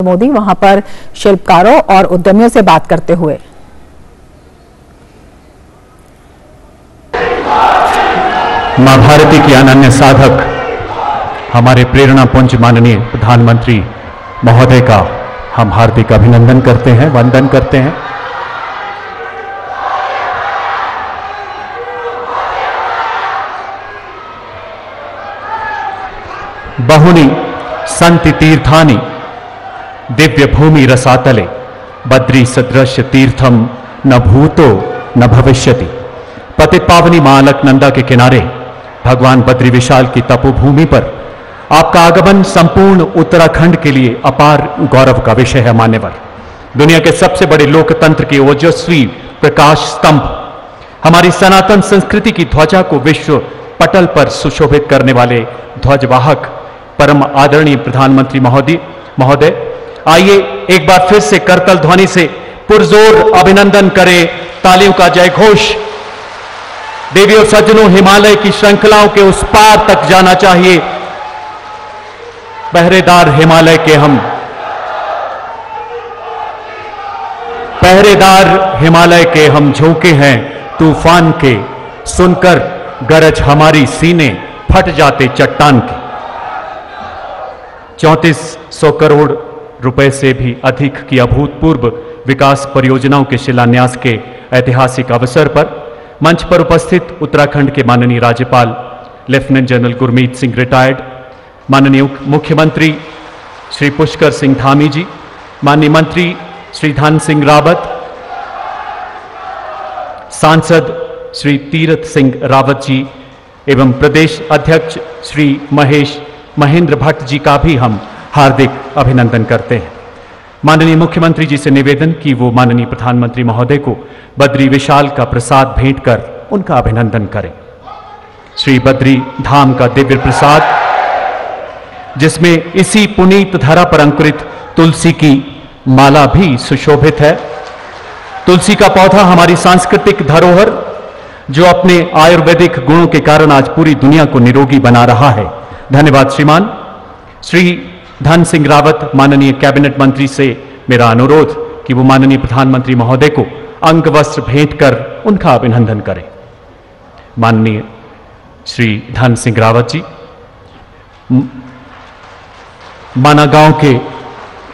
मोदी वहां पर शिल्पकारों और उद्यमियों से बात करते हुए। मां भारती की अनन्य साधक हमारे प्रेरणा पुंज माननीय प्रधानमंत्री महोदय का हम हार्दिक अभिनंदन करते हैं, वंदन करते हैं। बहुनी संति तीर्थानि दिव्य भूमि रसातले बद्री सदृश तीर्थम न भूतो न भविष्यति। पतित पावनी मां अलकनंदा के किनारे भगवान बद्री विशाल की तपोभूमि पर आपका आगमन संपूर्ण उत्तराखंड के लिए अपार गौरव का विषय है। मान्यवर, दुनिया के सबसे बड़े लोकतंत्र के ओजस्वी प्रकाश स्तंभ, हमारी सनातन संस्कृति की ध्वजा को विश्व पटल पर सुशोभित करने वाले ध्वजवाहक परम आदरणीय प्रधानमंत्री महोदय, आइए एक बार फिर से करतल ध्वनि से पुरजोर अभिनंदन करें, तालियों का जय घोष। देवी और सज्जनों, हिमालय की श्रृंखलाओं के उस पार तक जाना चाहिए। पहरेदार हिमालय के हम, पहरेदार हिमालय के हम झोंके हैं तूफान के, सुनकर गरज हमारी सीने फट जाते चट्टान के। 3400 करोड़ रुपए से भी अधिक की अभूतपूर्व विकास परियोजनाओं के शिलान्यास के ऐतिहासिक अवसर पर मंच पर उपस्थित उत्तराखंड के माननीय राज्यपाल lieutenant general Gurmeet Singh retired, माननीय मुख्यमंत्री श्री पुष्कर सिंह धामी जी, माननीय मंत्री श्री धन सिंह रावत, सांसद श्री तीरथ सिंह रावत जी एवं प्रदेश अध्यक्ष श्री महेंद्र भट्ट जी का भी हम हार्दिक अभिनंदन करते हैं। माननीय मुख्यमंत्री जी से निवेदन कि वो माननीय प्रधानमंत्री महोदय को बद्री विशाल का प्रसाद भेंट कर उनका अभिनंदन करें। श्री बद्री धाम का दिव्य प्रसाद, जिसमें इसी पुनीत धरा पर अंकुरित तुलसी की माला भी सुशोभित है। तुलसी का पौधा हमारी सांस्कृतिक धरोहर, जो अपने आयुर्वेदिक गुणों के कारण आज पूरी दुनिया को निरोगी बना रहा है। धन्यवाद श्रीमान। श्री धन सिंह रावत माननीय कैबिनेट मंत्री से मेरा अनुरोध कि वो माननीय प्रधानमंत्री महोदय को अंग वस्त्र भेंट कर उनका अभिनंदन करें। माननीय श्री धन सिंह रावत जी, माना गांव के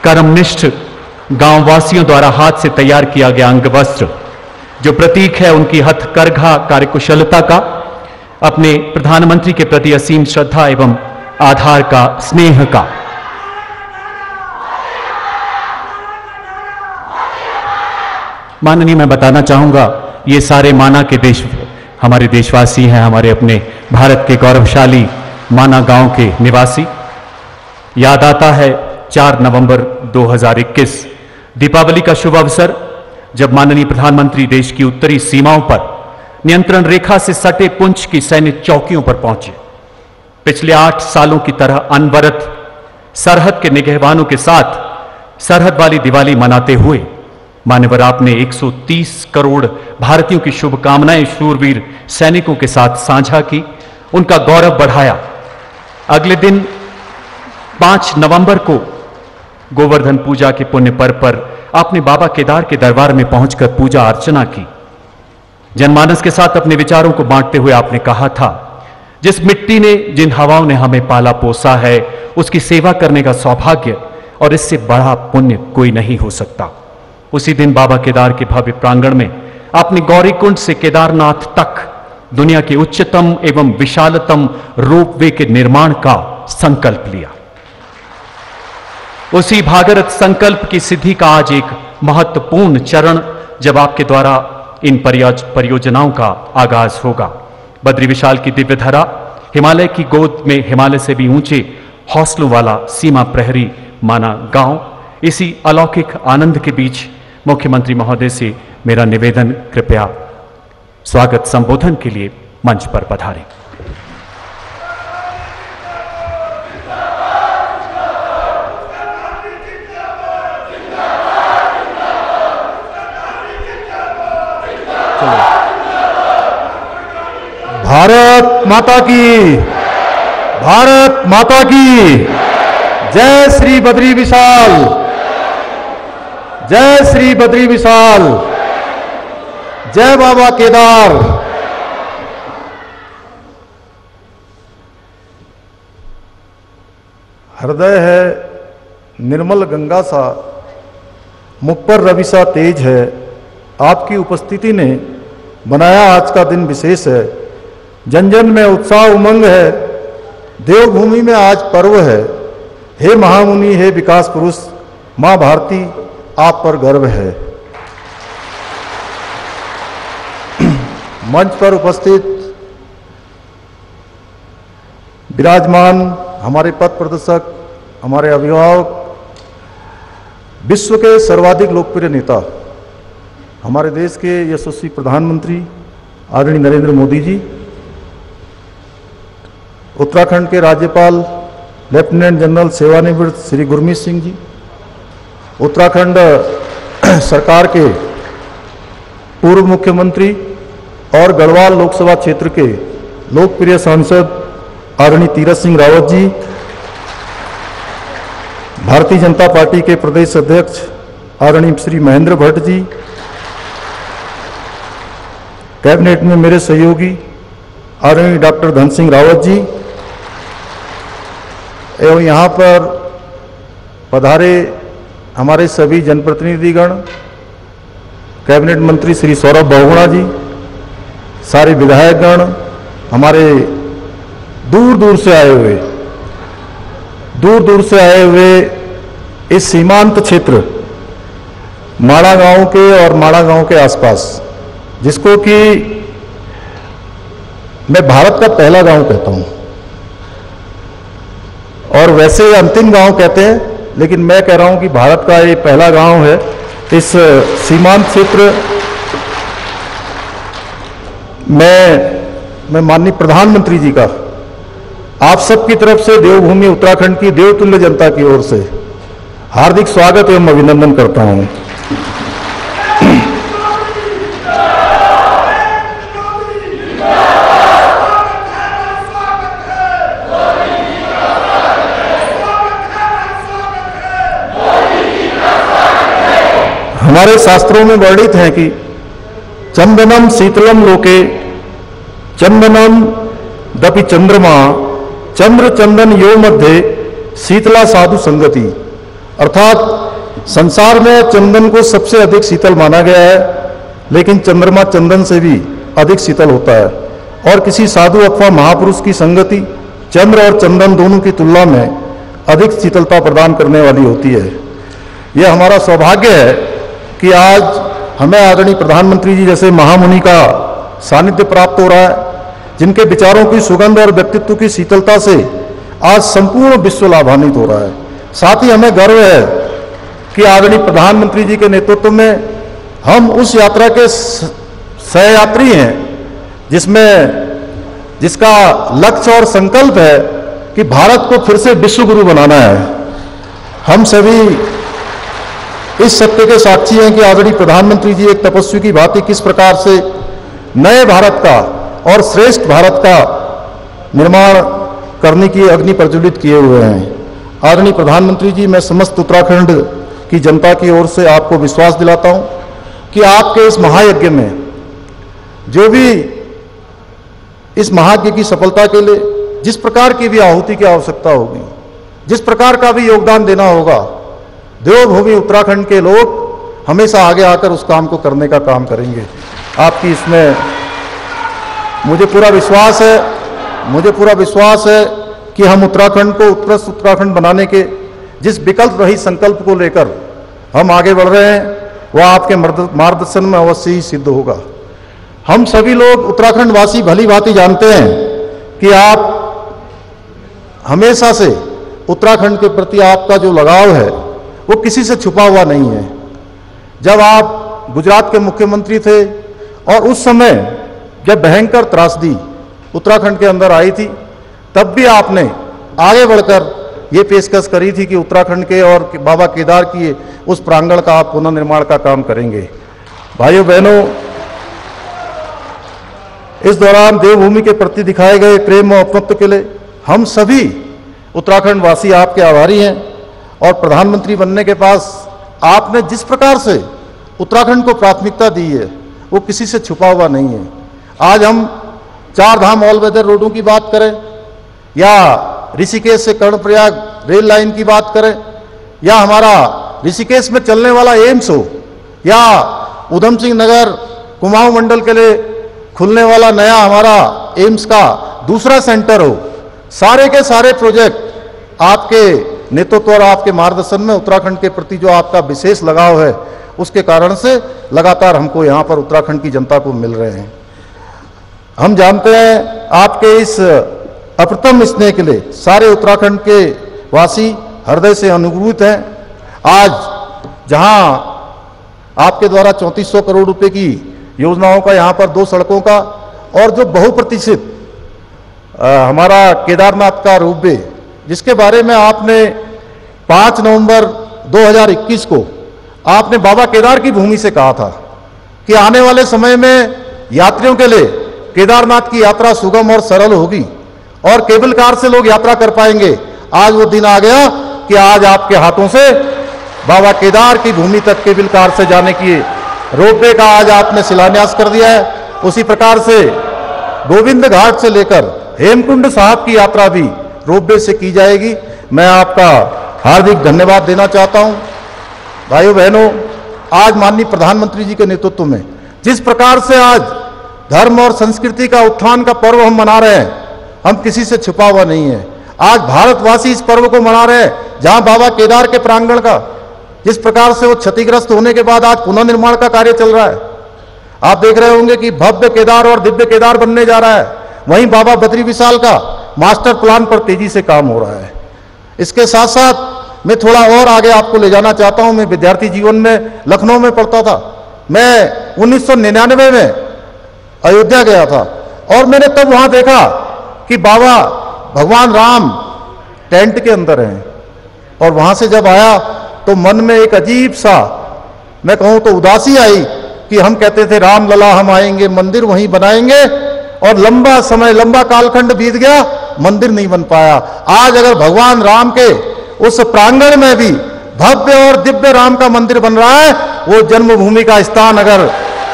कर्मनिष्ठ गांव वासियों द्वारा हाथ से तैयार किया गया अंग वस्त्र, जो प्रतीक है उनकी हथकरघा कार्यकुशलता का, अपने प्रधानमंत्री के प्रति असीम श्रद्धा एवं आधार का, स्नेह का। माननीय, मैं बताना चाहूंगा, ये सारे माना के देश हमारे देशवासी हैं, हमारे अपने भारत के गौरवशाली माना गांव के निवासी। याद आता है 4 नवंबर 2021 दीपावली का शुभ अवसर, जब माननीय प्रधानमंत्री देश की उत्तरी सीमाओं पर नियंत्रण रेखा से सटे पुंछ की सैन्य चौकियों पर पहुंचे। पिछले 8 सालों की तरह अनवरत सरहद के निगहबानों के साथ सरहद वाली दिवाली मनाते हुए मान्यवर आपने 130 करोड़ भारतीयों की शुभकामनाएं शूरवीर सैनिकों के साथ साझा की, उनका गौरव बढ़ाया। अगले दिन 5 नवंबर को गोवर्धन पूजा के पुण्य पर्व पर आपने बाबा केदार के दरबार में पहुंचकर पूजा अर्चना की। जनमानस के साथ अपने विचारों को बांटते हुए आपने कहा था, जिस मिट्टी ने, जिन हवाओं ने हमें पाला पोसा है, उसकी सेवा करने का सौभाग्य और इससे बड़ा पुण्य कोई नहीं हो सकता। उसी दिन बाबा केदार के भव्य प्रांगण में आपने गौरीकुंड से केदारनाथ तक दुनिया के उच्चतम एवं विशालतम रोपवे के निर्माण का संकल्प लिया। उसी भागीरथ संकल्प की सिद्धि का आज एक महत्वपूर्ण चरण, जब आपके द्वारा इन परियोजनाओं का आगाज होगा। बद्री विशाल की दिव्य धरा, हिमालय की गोद में हिमालय से भी ऊंचे हौसलों वाला सीमा प्रहरी माना गांव, इसी अलौकिक आनंद के बीच मुख्यमंत्री महोदय से मेरा निवेदन, कृपया स्वागत संबोधन के लिए मंच पर पधारें। भारत माता की, भारत माता की जय। श्री बद्री विशाल जय श्री बद्री विशाल, जय बाबा केदार। हृदय है निर्मल गंगा सा, मुख पर रवि सा तेज है। आपकी उपस्थिति ने बनाया आज का दिन विशेष है। जन जन में उत्साह उमंग है, देवभूमि में आज पर्व है। हे महामुनि, हे विकास पुरुष, मां भारती आप पर गर्व है। मंच पर उपस्थित विराजमान हमारे पथ प्रदर्शक, हमारे अभिभावक, विश्व के सर्वाधिक लोकप्रिय नेता, हमारे देश के यशस्वी प्रधानमंत्री आदरणीय नरेंद्र मोदी जी, उत्तराखंड के राज्यपाल लेफ्टिनेंट जनरल सेवानिवृत्त श्री गुरमीत सिंह जी, उत्तराखंड सरकार के पूर्व मुख्यमंत्री और गढ़वाल लोकसभा क्षेत्र के लोकप्रिय सांसद आदरणीय तीरथ सिंह रावत जी, भारतीय जनता पार्टी के प्रदेश अध्यक्ष आदरणीय श्री महेंद्र भट्ट जी, कैबिनेट में मेरे सहयोगी आदरणीय डॉक्टर धन सिंह रावत जी, एवं यहाँ पर पधारे हमारे सभी जनप्रतिनिधिगण, कैबिनेट मंत्री श्री सौरभ बहुगुणा जी, सारे विधायकगण, हमारे दूर दूर से आए हुए इस सीमांत क्षेत्र माड़ा गांव के और माड़ा गांव के आसपास, जिसको कि मैं भारत का पहला गांव कहता हूं, और वैसे अंतिम गांव कहते हैं, लेकिन मैं कह रहा हूं कि भारत का ये पहला गांव है। इस सीमांत क्षेत्र मैं माननीय प्रधानमंत्री जी का आप सबकी तरफ से देवभूमि उत्तराखंड की देवतुल्य जनता की ओर से हार्दिक स्वागत एवं अभिनंदन करता हूं। हमारे शास्त्रों में वर्णित है कि चंदनम शीतलम लोके चंदनम दपि चंद्रमा चंद्र चंदन यो मध्य शीतला साधु संगति, अर्थात संसार में चंदन को सबसे अधिक शीतल माना गया है, लेकिन चंद्रमा चंदन से भी अधिक शीतल होता है, और किसी साधु अथवा महापुरुष की संगति चंद्र और चंदन दोनों की तुलना में अधिक शीतलता प्रदान करने वाली होती है। यह हमारा सौभाग्य है कि आज हमें आदरणीय प्रधानमंत्री जी जैसे महामुनि का सानिध्य प्राप्त हो रहा है, जिनके विचारों की सुगंध और व्यक्तित्व की शीतलता से आज संपूर्ण विश्व लाभान्वित हो रहा है। साथ ही हमें गर्व है कि आदरणीय प्रधानमंत्री जी के नेतृत्व में हम उस यात्रा के सहयात्री हैं, जिसका लक्ष्य और संकल्प है कि भारत को फिर से विश्व गुरु बनाना है। हम सभी इस सत्य के साक्षी हैं कि आदरणीय प्रधानमंत्री जी एक तपस्वी की भांति किस प्रकार से नए भारत का और श्रेष्ठ भारत का निर्माण करने की अग्नि प्रज्वलित किए हुए हैं। आदरणीय प्रधानमंत्री जी, मैं समस्त उत्तराखंड की जनता की ओर से आपको विश्वास दिलाता हूं कि आपके इस महायज्ञ में जो भी इस महायज्ञ की सफलता के लिए जिस प्रकार की भी आहुति की आवश्यकता होगी, जिस प्रकार का भी योगदान देना होगा, देवभूमि उत्तराखंड के लोग हमेशा आगे आकर उस काम को करने का काम करेंगे। आपकी इसमें मुझे पूरा विश्वास है कि हम उत्तराखंड को उत्कृष्ट उत्तराखंड बनाने के जिस विकल्प रहित संकल्प को लेकर हम आगे बढ़ रहे हैं, वह आपके मार्गदर्शन में अवश्य ही सिद्ध होगा। हम सभी लोग उत्तराखंड वासी भली भांति जानते हैं कि आप हमेशा से उत्तराखंड के प्रति आपका जो लगाव है वो किसी से छुपा हुआ नहीं है। जब आप गुजरात के मुख्यमंत्री थे और उस समय जब भयंकर त्रासदी उत्तराखंड के अंदर आई थी, तब भी आपने आगे बढ़कर ये पेशकश करी थी कि उत्तराखंड के और बाबा केदार की उस प्रांगण का आप पुनर्निर्माण का काम करेंगे। भाइयों बहनों, इस दौरान देवभूमि के प्रति दिखाए गए प्रेम और अपनत्व के लिए हम सभी उत्तराखंड वासी आपके आभारी हैं, और प्रधानमंत्री बनने के पास आपने जिस प्रकार से उत्तराखंड को प्राथमिकता दी है वो किसी से छुपा हुआ नहीं है। आज हम 4 धाम ऑल वेदर रोडों की बात करें या ऋषिकेश से कर्णप्रयाग रेल लाइन की बात करें या हमारा ऋषिकेश में चलने वाला एम्स हो या उधम सिंह नगर कुमाऊं मंडल के लिए खुलने वाला नया हमारा एम्स का दूसरा सेंटर हो, सारे के सारे प्रोजेक्ट आपके नेतृत्व और आपके मार्गदर्शन में उत्तराखंड के प्रति जो आपका विशेष लगाव है उसके कारण से लगातार हमको यहाँ पर उत्तराखंड की जनता को मिल रहे हैं। हम जानते हैं आपके इस अप्रतिम स्नेह के लिए सारे उत्तराखंड के वासी हृदय से अनुग्रहित हैं। आज जहां आपके द्वारा 3400 करोड़ रुपए की योजनाओं का यहाँ पर 2 सड़कों का और जो बहुप्रतीक्षित हमारा केदारनाथ का रोपवे जिसके बारे में आपने 5 नवंबर 2021 को आपने बाबा केदार की भूमि से कहा था कि आने वाले समय में यात्रियों के लिए केदारनाथ की यात्रा सुगम और सरल होगी और केबल कार से लोग यात्रा कर पाएंगे। आज वो दिन आ गया कि आज आपके हाथों से बाबा केदार की भूमि तक केबल कार से जाने की रोपवे का आज आपने शिलान्यास कर दिया है। उसी प्रकार से गोविंद घाट से लेकर हेमकुंड साहब की यात्रा भी रोपवे से की जाएगी। मैं आपका हार्दिक धन्यवाद देना चाहता हूं। भाइयों बहनों, आज माननीय प्रधानमंत्री जी के नेतृत्व में जिस प्रकार से आज धर्म और संस्कृति का उत्थान का पर्व हम मना रहे हैं, हम किसी से छुपा हुआ नहीं है। आज भारतवासी इस पर्व को मना रहे हैं जहां बाबा केदार के प्रांगण का जिस प्रकार से वो क्षतिग्रस्त होने के बाद आज पुनर्निर्माण का कार्य चल रहा है। आप देख रहे होंगे कि भव्य केदार और दिव्य केदार बनने जा रहा है। वहीं बाबा बद्री विशाल का मास्टर प्लान पर तेजी से काम हो रहा है। इसके साथ साथ मैं थोड़ा और आगे आपको ले जाना चाहता हूं। मैं विद्यार्थी जीवन में लखनऊ में पढ़ता था। मैं 1999 में अयोध्या गया था और मैंने तब वहां देखा कि बाबा भगवान राम टेंट के अंदर हैं और वहां से जब आया तो मन में एक अजीब सा, मैं कहूं तो उदासी आई कि हम कहते थे राम लला हम आएंगे, मंदिर वहीं बनाएंगे, और लंबा समय लंबा कालखंड बीत गया, मंदिर नहीं बन पाया। आज अगर भगवान राम के उस प्रांगण में भी भव्य और दिव्य राम का मंदिर बन रहा है, वो जन्मभूमि का स्थान अगर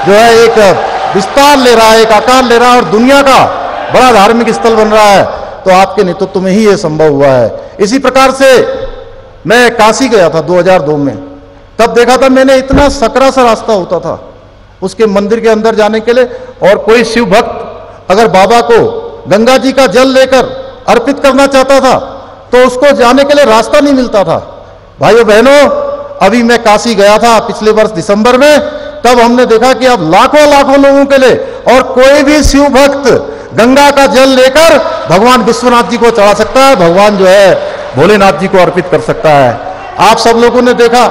जो है एक विस्तार ले रहा है, एक आकार ले रहा है और दुनिया का बड़ा धार्मिक स्थल बन रहा है, तो आपके नेतृत्व में ही ये संभव हुआ है। इसी प्रकार से मैं काशी गया था 2002 में। तब देखा था मैंने इतना सकरा सा रास्ता होता था उसके मंदिर के अंदर जाने के लिए, और कोई शिव भक्त अगर बाबा को गंगा जी का जल लेकर अर्पित करना चाहता था तो उसको जाने के लिए रास्ता नहीं मिलता था। भाइयों बहनों, अभी मैं काशी गया था पिछले वर्ष दिसंबर में, तब हमने देखा कि अब लाखों लाखों लोगों के लिए और कोई भी शिव भक्त गंगा का जल लेकर भगवान विश्वनाथ जी को चढ़ा सकता है, भगवान जो है भोलेनाथ जी को अर्पित कर सकता है। आप सब लोगों ने देखा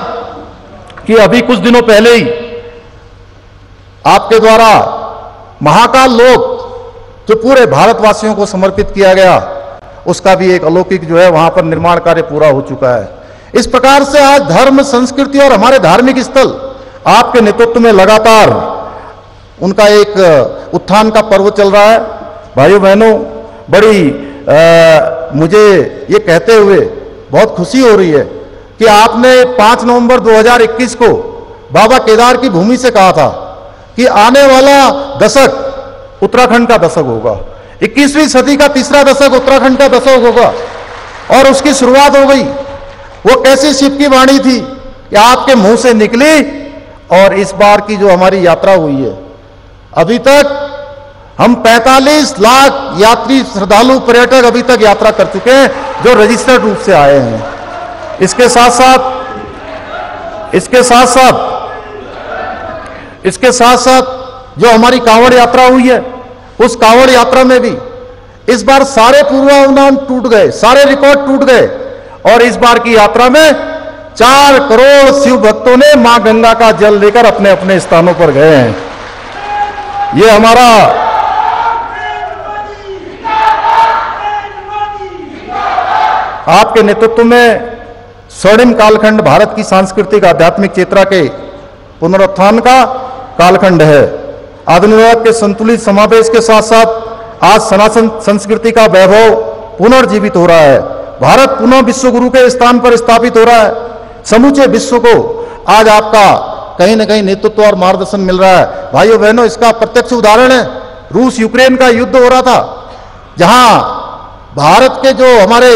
कि अभी कुछ दिनों पहले ही आपके द्वारा महाकाल लोक जो पूरे भारतवासियों को समर्पित किया गया, उसका भी एक अलौकिक जो है वहां पर निर्माण कार्य पूरा हो चुका है। इस प्रकार से आज धर्म, संस्कृति और हमारे धार्मिक स्थल आपके नेतृत्व में लगातार उनका एक उत्थान का पर्व चल रहा है। भाइयों बहनों, बड़ी मुझे ये कहते हुए बहुत खुशी हो रही है कि आपने 5 नवंबर 2021 को बाबा केदार की भूमि से कहा था कि आने वाला दशक उत्तराखंड का दशक होगा, 21वीं सदी का तीसरा दशक उत्तराखंड का दशक होगा, और उसकी शुरुआत हो गई। वो कैसी शिव की वाणी थी कि आपके मुंह से निकली, और इस बार की जो हमारी यात्रा हुई है, अभी तक हम 45 लाख यात्री, श्रद्धालु, पर्यटक अभी तक यात्रा कर चुके हैं जो रजिस्टर्ड रूप से आए हैं। इसके साथ साथ जो हमारी कांवड़ यात्रा हुई है, उस कांवड़ यात्रा में भी इस बार सारे पूर्वानुमान टूट गए, सारे रिकॉर्ड टूट गए, और इस बार की यात्रा में 4 करोड़ शिव भक्तों ने मां गंगा का जल लेकर अपने अपने स्थानों पर गए हैं। ये हमारा आपके नेतृत्व में स्वर्णिम कालखंड भारत की सांस्कृतिक आध्यात्मिक चेतना के पुनरुत्थान का कालखंड है। आधुनिकता के संतुलित समावेश के साथ साथ आज सनातन संस्कृति का वैभव पुनर्जीवित हो रहा है। भारत पुनः विश्व गुरु के स्थान पर स्थापित हो रहा है। समूचे विश्व को आज आपका कहीं ना कहीं नेतृत्व और मार्गदर्शन मिल रहा है। भाइयों बहनों, इसका प्रत्यक्ष उदाहरण है रूस यूक्रेन का युद्ध हो रहा था, जहां भारत के जो हमारे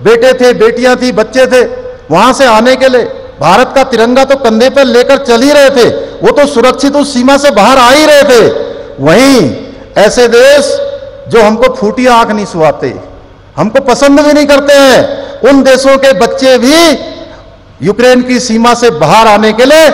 बेटे थे, बेटियां थी, बच्चे थे, वहां से आने के लिए भारत का तिरंगा तो कंधे पर लेकर चल ही रहे थे, वो तो सुरक्षित उस सीमा से बाहर आ ही रहे थे। वहीं ऐसे देश जो हमको फूटी आंख नहीं सुहाते, हमको पसंद भी नहीं करते हैं, उन देशों के बच्चे भी यूक्रेन की सीमा से बाहर आने के लिए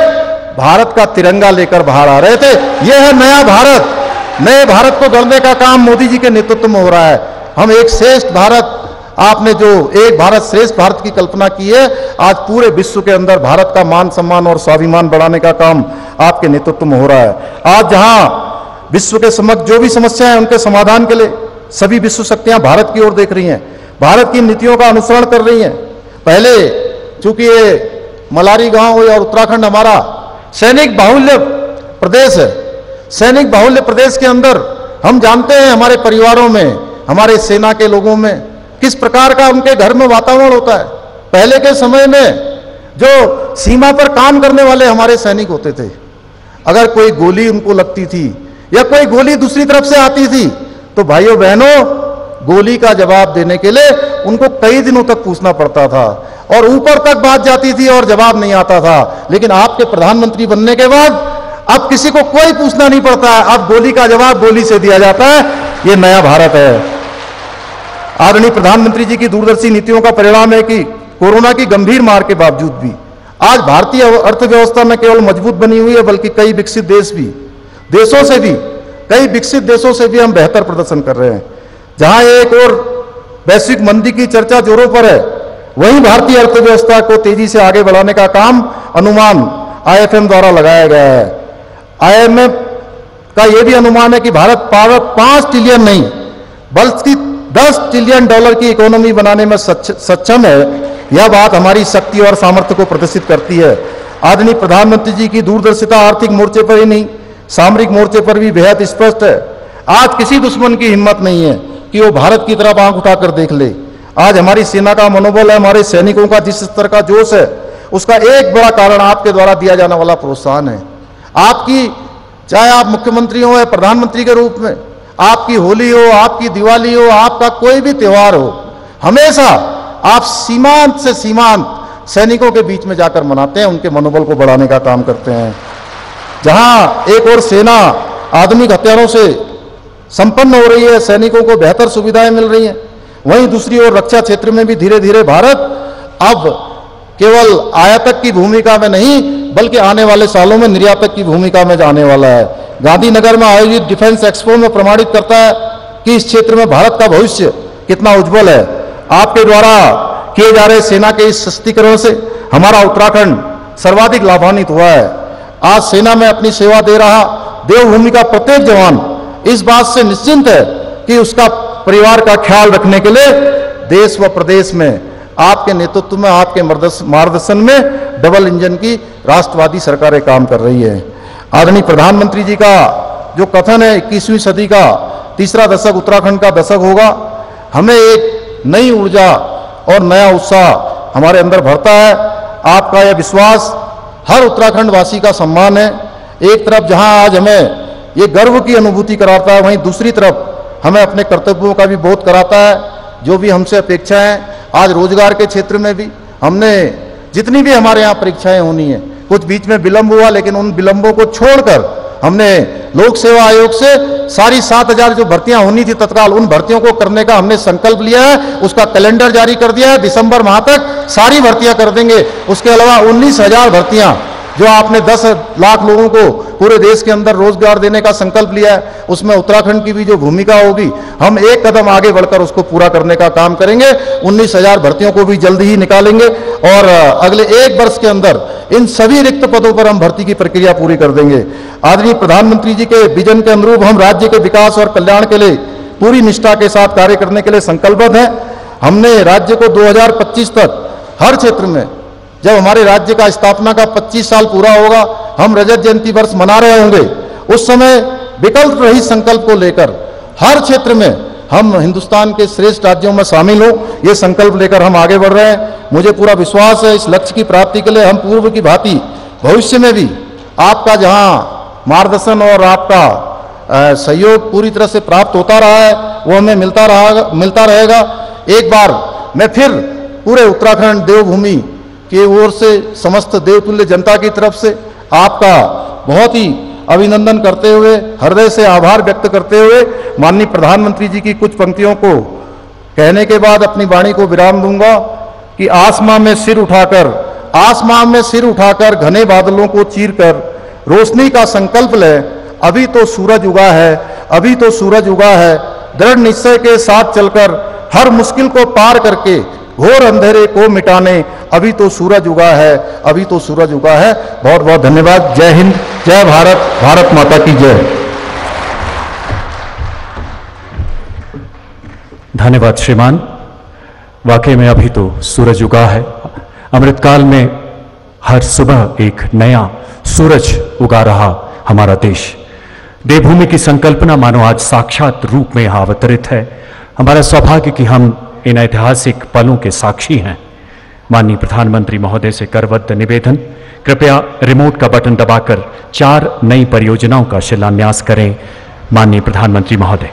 भारत का तिरंगा लेकर बाहर आ रहे थे। यह है नया भारत। नए भारत को गढ़ने का काम मोदी जी के नेतृत्व में हो रहा है। हम एक श्रेष्ठ भारत, आपने जो एक भारत श्रेष्ठ भारत की कल्पना की है, आज पूरे विश्व के अंदर भारत का मान सम्मान और स्वाभिमान बढ़ाने का काम आपके नेतृत्व में हो रहा है। आज जहां विश्व के समक्ष जो भी समस्याएं हैं उनके समाधान के लिए सभी विश्व शक्तियां भारत की ओर देख रही हैं, भारत की नीतियों का अनुसरण कर रही हैं। पहले चूंकि ये मलारी गांव और उत्तराखंड हमारा सैनिक बाहुल्य प्रदेश है, सैनिक बाहुल्य प्रदेश के अंदर हम जानते हैं हमारे परिवारों में, हमारे सेना के लोगों में किस प्रकार का उनके घर में वातावरण होता है। पहले के समय में जो सीमा पर काम करने वाले हमारे सैनिक होते थे, अगर कोई गोली उनको लगती थी या कोई गोली दूसरी तरफ से आती थी, तो भाइयों बहनों, गोली का जवाब देने के लिए उनको कई दिनों तक पूछना पड़ता था और ऊपर तक बात जाती थी और जवाब नहीं आता था। लेकिन आपके प्रधानमंत्री बनने के बाद अब किसी को कोई पूछना नहीं पड़ता है, अब गोली का जवाब गोली से दिया जाता है। ये नया भारत है। आदरणीय प्रधानमंत्री जी की दूरदर्शी नीतियों का परिणाम है कि कोरोना की गंभीर मार के बावजूद भी आज भारतीय अर्थव्यवस्था न केवल मजबूत बनी हुई है, बल्कि कई विकसित देशों से भी हम बेहतर प्रदर्शन कर रहे हैं। जहां एक और वैश्विक मंदी की चर्चा जोरों पर है, वहीं भारतीय अर्थव्यवस्था को तेजी से आगे बढ़ाने का काम अनुमान IFM द्वारा लगाया गया है। IMF का यह भी अनुमान है कि भारत 5 ट्रिलियन नहीं बल्कि 10 ट्रिलियन डॉलर की इकोनॉमी बनाने में सक्षम है। यह बात हमारी शक्ति और सामर्थ्य को प्रदर्शित करती है। आदरणीय प्रधानमंत्री जी की दूरदर्शिता आर्थिक मोर्चे पर ही नहीं, सामरिक मोर्चे पर भी बेहद स्पष्ट है। आज किसी दुश्मन की हिम्मत नहीं है कि वो भारत की तरफ आंख उठाकर देख ले। आज हमारी सेना का मनोबल है, हमारे सैनिकों का जिस स्तर का जोश है, उसका एक बड़ा कारण आपके द्वारा दिया जाने वाला प्रोत्साहन है। आपकी, चाहे आप मुख्यमंत्री हो या प्रधानमंत्री के रूप में, आपकी होली हो, आपकी दिवाली हो, आपका कोई भी त्योहार हो, हमेशा आप सीमांत से सीमांत सैनिकों के बीच में जाकर मनाते हैं, उनके मनोबल को बढ़ाने का काम करते हैं। जहां एक और सेना आधुनिक हथियारों से संपन्न हो रही है, सैनिकों को बेहतर सुविधाएं मिल रही हैं, वहीं दूसरी ओर रक्षा क्षेत्र में भी धीरे धीरे भारत अब केवल आयातक की भूमिका में नहीं, बल्कि आने वाले सालों में निर्यातक की भूमिका में जाने वाला है। गांधीनगर में आयोजित डिफेंस एक्सपो में प्रमाणित करता है कि इस क्षेत्र में भारत का भविष्य कितना उज्जवल है। आपके द्वारा किए जा रहे सेना के इस सशक्तिकरण से हमारा उत्तराखंड सर्वाधिक लाभान्वित हुआ है। आज सेना में अपनी सेवा दे रहा देवभूमि का प्रत्येक जवान इस बात से निश्चिंत है कि उसका परिवार का ख्याल रखने के लिए देश व प्रदेश में आपके नेतृत्व में, आपके मार्गदर्शन में डबल इंजन की राष्ट्रवादी सरकारें काम कर रही है। आदरणीय प्रधानमंत्री जी का जो कथन है 21वीं सदी का तीसरा दशक उत्तराखंड का दशक होगा, हमें एक नई ऊर्जा और नया उत्साह हमारे अंदर भरता है। आपका यह विश्वास हर उत्तराखंड वासी का सम्मान है। एक तरफ जहां आज हमें ये गर्व की अनुभूति कराता है, वहीं दूसरी तरफ हमें अपने कर्तव्यों का भी बोध कराता है। जो भी हमसे अपेक्षाएं, आज रोजगार के क्षेत्र में भी हमने जितनी भी हमारे यहाँ परीक्षाएं होनी है, कुछ बीच में विलंब हुआ, लेकिन उन विलंबों को छोड़कर हमने लोक सेवा आयोग से सारी 7000 जो भर्तियां होनी थी तत्काल, उन भर्तियों को करने का हमने संकल्प लिया है। उसका कैलेंडर जारी कर दिया है, दिसंबर माह तक सारी भर्तियां कर देंगे। उसके अलावा 19,000 भर्तियां जो आपने 10 लाख लोगों को पूरे देश के अंदर रोजगार देने का संकल्प लिया है, उसमें उत्तराखंड की भी जो भूमिका होगी, हम एक कदम आगे बढ़कर उसको पूरा करने का काम करेंगे। 19,000 भर्तियों को भी जल्दी ही निकालेंगे और अगले 1 वर्ष के अंदर इन सभी रिक्त पदों पर हम भर्ती की प्रक्रिया पूरी कर देंगे। आदरणीय प्रधानमंत्री जी के विजन के अनुरूप हम राज्य के विकास और कल्याण के लिए पूरी निष्ठा के साथ कार्य करने के लिए संकल्पबद्ध हैं। हमने राज्य को 2025 तक हर क्षेत्र में, जब हमारे राज्य का स्थापना का 25 साल पूरा होगा, हम रजत जयंती वर्ष मना रहे होंगे, उस समय विकल्प रहित संकल्प को लेकर हर क्षेत्र में हम हिंदुस्तान के श्रेष्ठ राज्यों में शामिल हों, ये संकल्प लेकर हम आगे बढ़ रहे हैं। मुझे पूरा विश्वास है इस लक्ष्य की प्राप्ति के लिए हम पूर्व की भांति भविष्य में भी आपका जहां मार्गदर्शन और आपका सहयोग पूरी तरह से प्राप्त होता रहा है, वो हमें मिलता रहेगा। एक बार मैं फिर पूरे उत्तराखंड देवभूमि की ओर से समस्त देवतुल्य जनता की तरफ से आपका बहुत ही अभिनंदन करते हुए, हृदय से आभार व्यक्त करते हुए माननीय प्रधानमंत्री जी की कुछ पंक्तियों को कहने के बाद अपनी वाणी को विराम दूंगा कि आसमां में सिर उठाकर घने बादलों को चीरकर रोशनी का संकल्प ले। अभी तो सूरज उगा है, दृढ़ निश्चय के साथ चलकर हर मुश्किल को पार करके घोर अंधेरे को मिटाने अभी तो सूरज उगा है। बहुत बहुत धन्यवाद। जय हिंद, जय भारत, भारत माता की जय। धन्यवाद श्रीमान। वाकई में अभी तो सूरज उगा है। अमृतकाल में हर सुबह एक नया सूरज उगा रहा हमारा देश। देवभूमि की संकल्पना मानो आज साक्षात रूप में यहां अवतरित है। हमारा सौभाग्य कि हम इन ऐतिहासिक पलों के साक्षी हैं। माननीय प्रधानमंत्री महोदय से करबद्ध निवेदन, कृपया रिमोट का बटन दबाकर 4 नई परियोजनाओं का शिलान्यास करें। माननीय प्रधानमंत्री महोदय।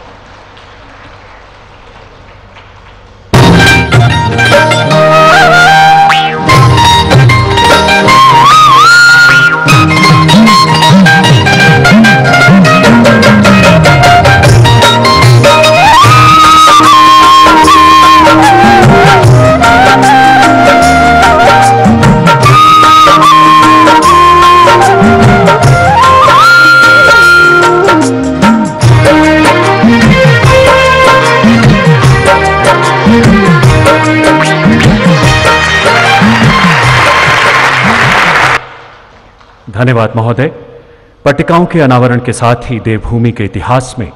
धन्यवाद महोदय। पट्टिकाओं के अनावरण के साथ ही देवभूमि के इतिहास में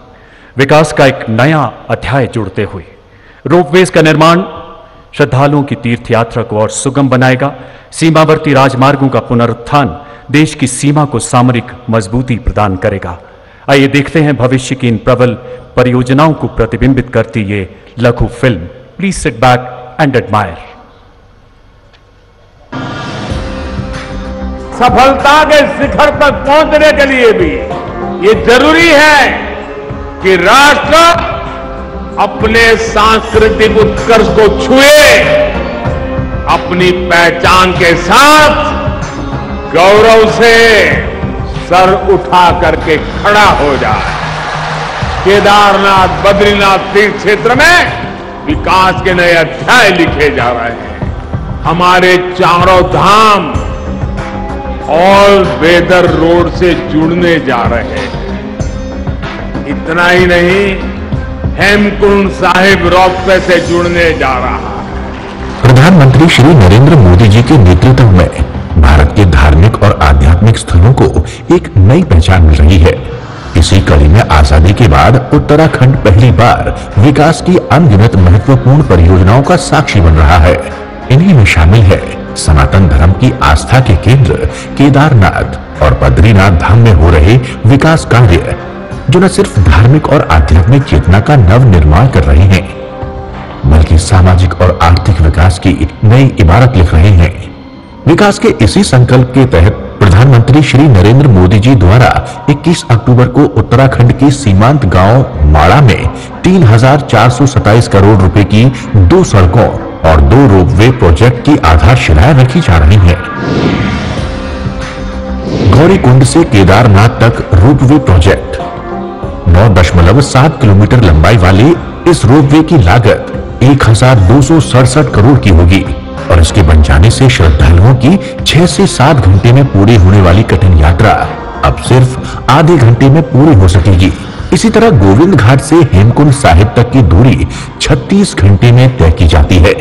विकास का एक नया अध्याय जुड़ते हुए रोपवेज का निर्माण श्रद्धालुओं की तीर्थ यात्रा को और सुगम बनाएगा। सीमावर्ती राजमार्गों का पुनरुत्थान देश की सीमा को सामरिक मजबूती प्रदान करेगा। आइए देखते हैं भविष्य की इन प्रबल परियोजनाओं को प्रतिबिंबित करती ये लघु film. Please sit back and admire. सफलता के शिखर तक पहुंचने के लिए भी ये जरूरी है कि राष्ट्र अपने सांस्कृतिक उत्कर्ष को छुए, अपनी पहचान के साथ गौरव से सर उठा करके खड़ा हो जाए। केदारनाथ, बद्रीनाथ तीर्थ क्षेत्र में विकास के नए अध्याय लिखे जा रहे हैं। हमारे चारों धाम ऑल वेदर रोड से जुड़ने जा रहे हैं। इतना ही नहीं, हेमकुंड साहिब रोपवे से जुड़ने जा रहा है। प्रधानमंत्री श्री नरेंद्र मोदी जी के नेतृत्व में भारत के धार्मिक और आध्यात्मिक स्थलों को एक नई पहचान मिल रही है। इसी कड़ी में आजादी के बाद उत्तराखंड पहली बार विकास की अनगिनत महत्वपूर्ण परियोजनाओं का साक्षी बन रहा है। इन्हीं में शामिल है सनातन धर्म की आस्था के केंद्र केदारनाथ और बद्रीनाथ धाम में हो रहे विकास कार्य, जो न सिर्फ धार्मिक और आध्यात्मिक चेतना का नव निर्माण कर रहे हैं, बल्कि सामाजिक और आर्थिक विकास की नई इबारत लिख रहे हैं। विकास के इसी संकल्प के तहत प्रधानमंत्री श्री नरेंद्र मोदी जी द्वारा 21 अक्टूबर को उत्तराखंड के सीमांत गांव माड़ा में 3,427 करोड़ रुपए की 2 सड़कों और 2 रोपवे प्रोजेक्ट की आधारशिलाएं रखी जा रही हैं। गौरीकुंड से केदारनाथ तक रोपवे प्रोजेक्ट 9.7 किलोमीटर लंबाई वाले इस रोपवे की लागत 1,267 करोड़ की होगी और इसके बन जाने से श्रद्धालुओं की 6 से 7 घंटे में पूरी होने वाली कठिन यात्रा अब सिर्फ आधे घंटे में पूरी हो सकेगी। इसी तरह गोविंद घाट से हेमकुंड साहिब तक की दूरी 36 घंटे में तय की जाती है,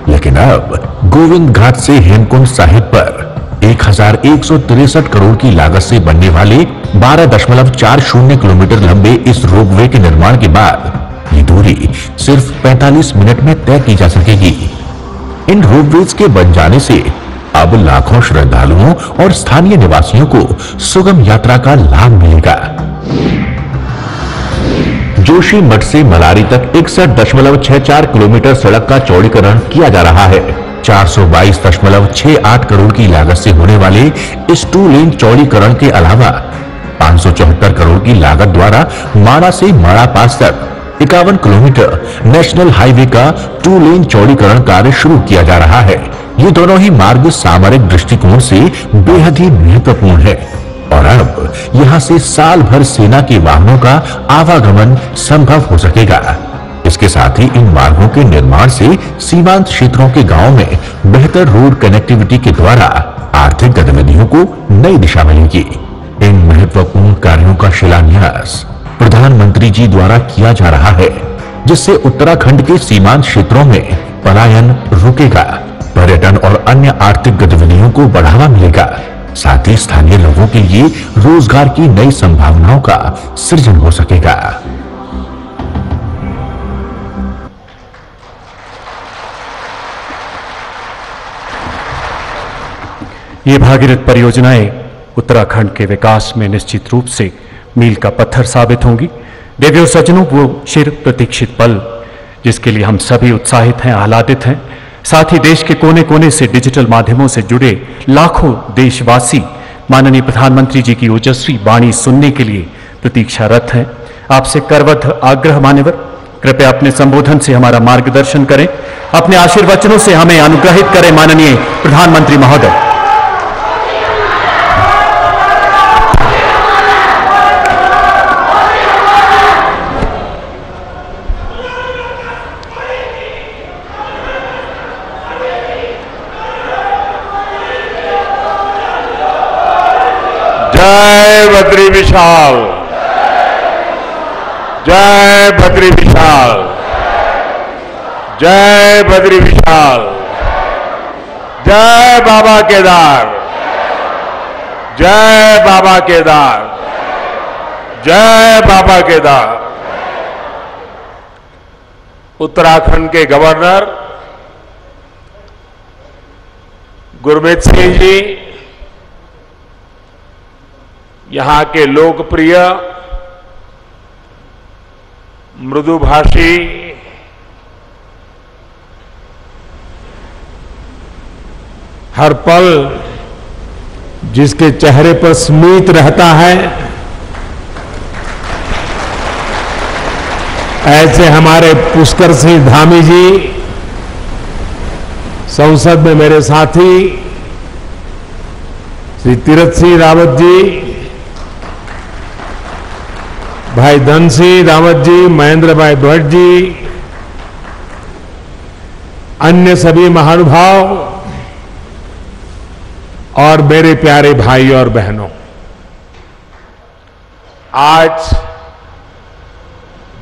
लेकिन अब गोविंद घाट से हेमकुंड साहिब पर 1,163 करोड़ की लागत से बनने वाले 12.40 किलोमीटर लंबे इस रोपवे के निर्माण के बाद ये दूरी सिर्फ 45 मिनट में तय की जा सकेगी। इन रोपवेज के बन जाने से अब लाखों श्रद्धालुओं और स्थानीय निवासियों को सुगम यात्रा का लाभ मिलेगा। जोशीमठ से मलारी तक 61.64 किलोमीटर सड़क का चौड़ीकरण किया जा रहा है। 422.68 करोड़ की लागत से होने वाले इस 2 लेन चौड़ीकरण के अलावा 574 करोड़ की लागत द्वारा माणा से माणा पास तक 51 किलोमीटर नेशनल हाईवे का 2 लेन चौड़ीकरण कार्य शुरू किया जा रहा है। ये दोनों ही मार्ग सामरिक दृष्टिकोण से बेहद ही महत्वपूर्ण है और अब यहां से साल भर सेना के वाहनों का आवागमन संभव हो सकेगा। इसके साथ ही इन मार्गों के निर्माण से सीमांत क्षेत्रों के गांवों में बेहतर रोड कनेक्टिविटी के द्वारा आर्थिक गतिविधियों को नई दिशा मिलेगी। इन महत्वपूर्ण कार्यों का शिलान्यास प्रधानमंत्री जी द्वारा किया जा रहा है, जिससे उत्तराखंड के सीमांत क्षेत्रों में पलायन रुकेगा, पर्यटन और अन्य आर्थिक गतिविधियों को बढ़ावा मिलेगा, साथ ही स्थानीय लोगों के लिए रोजगार की नई संभावनाओं का सृजन हो सकेगा। ये भागीरथ परियोजनाएं उत्तराखंड के विकास में निश्चित रूप से मील का पत्थर साबित होंगी। देवियों सज्जनों, वो चिर प्रतीक्षित पल जिसके लिए हम सभी उत्साहित हैं, आह्लादित हैं, साथ ही देश के कोने कोने से डिजिटल माध्यमों से जुड़े लाखों देशवासी माननीय प्रधानमंत्री जी की ओजस्वी वाणी सुनने के लिए प्रतीक्षारत हैं। आपसे करबद्ध आग्रह मान्यवर, कृपया अपने संबोधन से हमारा मार्गदर्शन करें, अपने आशीर्वचनों से हमें अनुग्रहित करें। माननीय प्रधानमंत्री महोदय, जय बद्री विशाल, जय बद्री विशाल, जय बद्री विशाल, जय बाबा केदार, जय बाबा केदार, जय बाबा केदार। उत्तराखंड के गवर्नर गुरमीत सिंह जी, यहां के लोकप्रिय मृदुभाषी हर पल जिसके चेहरे पर स्मित रहता है, ऐसे हमारे पुष्कर सिंह धामी जी, संसद में मेरे साथी श्री तीरथ सिंह रावत जी, भाई धन सिंह रावत जी, महेंद्र भाई भट्ट जी, अन्य सभी महानुभाव और मेरे प्यारे भाई और बहनों, आज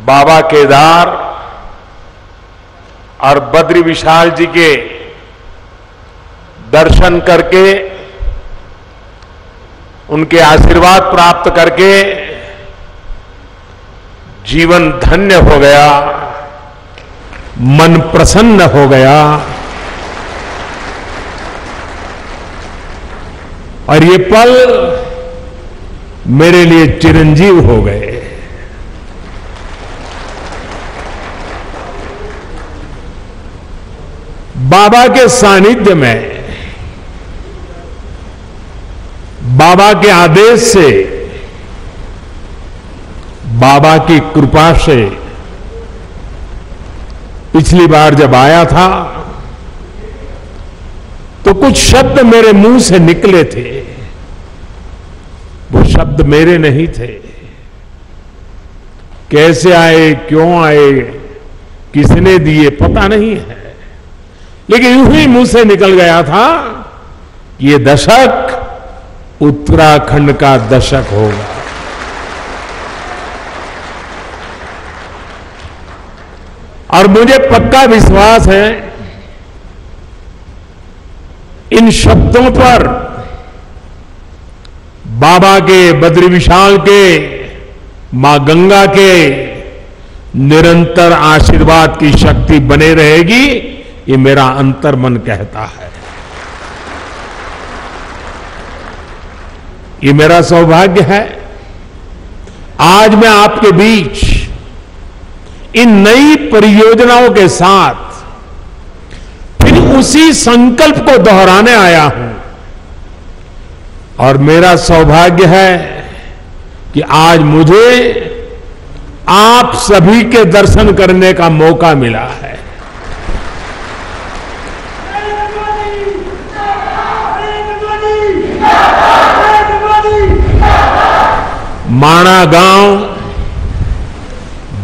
बाबा केदार और बद्री विशाल जी के दर्शन करके, उनके आशीर्वाद प्राप्त करके जीवन धन्य हो गया, मन प्रसन्न हो गया और ये पल मेरे लिए चिरंजीव हो गए। बाबा के सानिध्य में, बाबा के आदेश से, बाबा की कृपा से पिछली बार जब आया था तो कुछ शब्द मेरे मुंह से निकले थे। वो शब्द मेरे नहीं थे। कैसे आए, क्यों आए, किसने दिए, पता नहीं है, लेकिन यूं ही मुंह से निकल गया था कि ये दशक उत्तराखंड का दशक होगा। और मुझे पक्का विश्वास है इन शब्दों पर बाबा के, बद्री विशाल के, मां गंगा के निरंतर आशीर्वाद की शक्ति बने रहेगी, ये मेरा अंतर्मन कहता है। ये मेरा सौभाग्य है आज मैं आपके बीच इन नई परियोजनाओं के साथ फिर उसी संकल्प को दोहराने आया हूं। और मेरा सौभाग्य है कि आज मुझे आप सभी के दर्शन करने का मौका मिला है। माणा गांव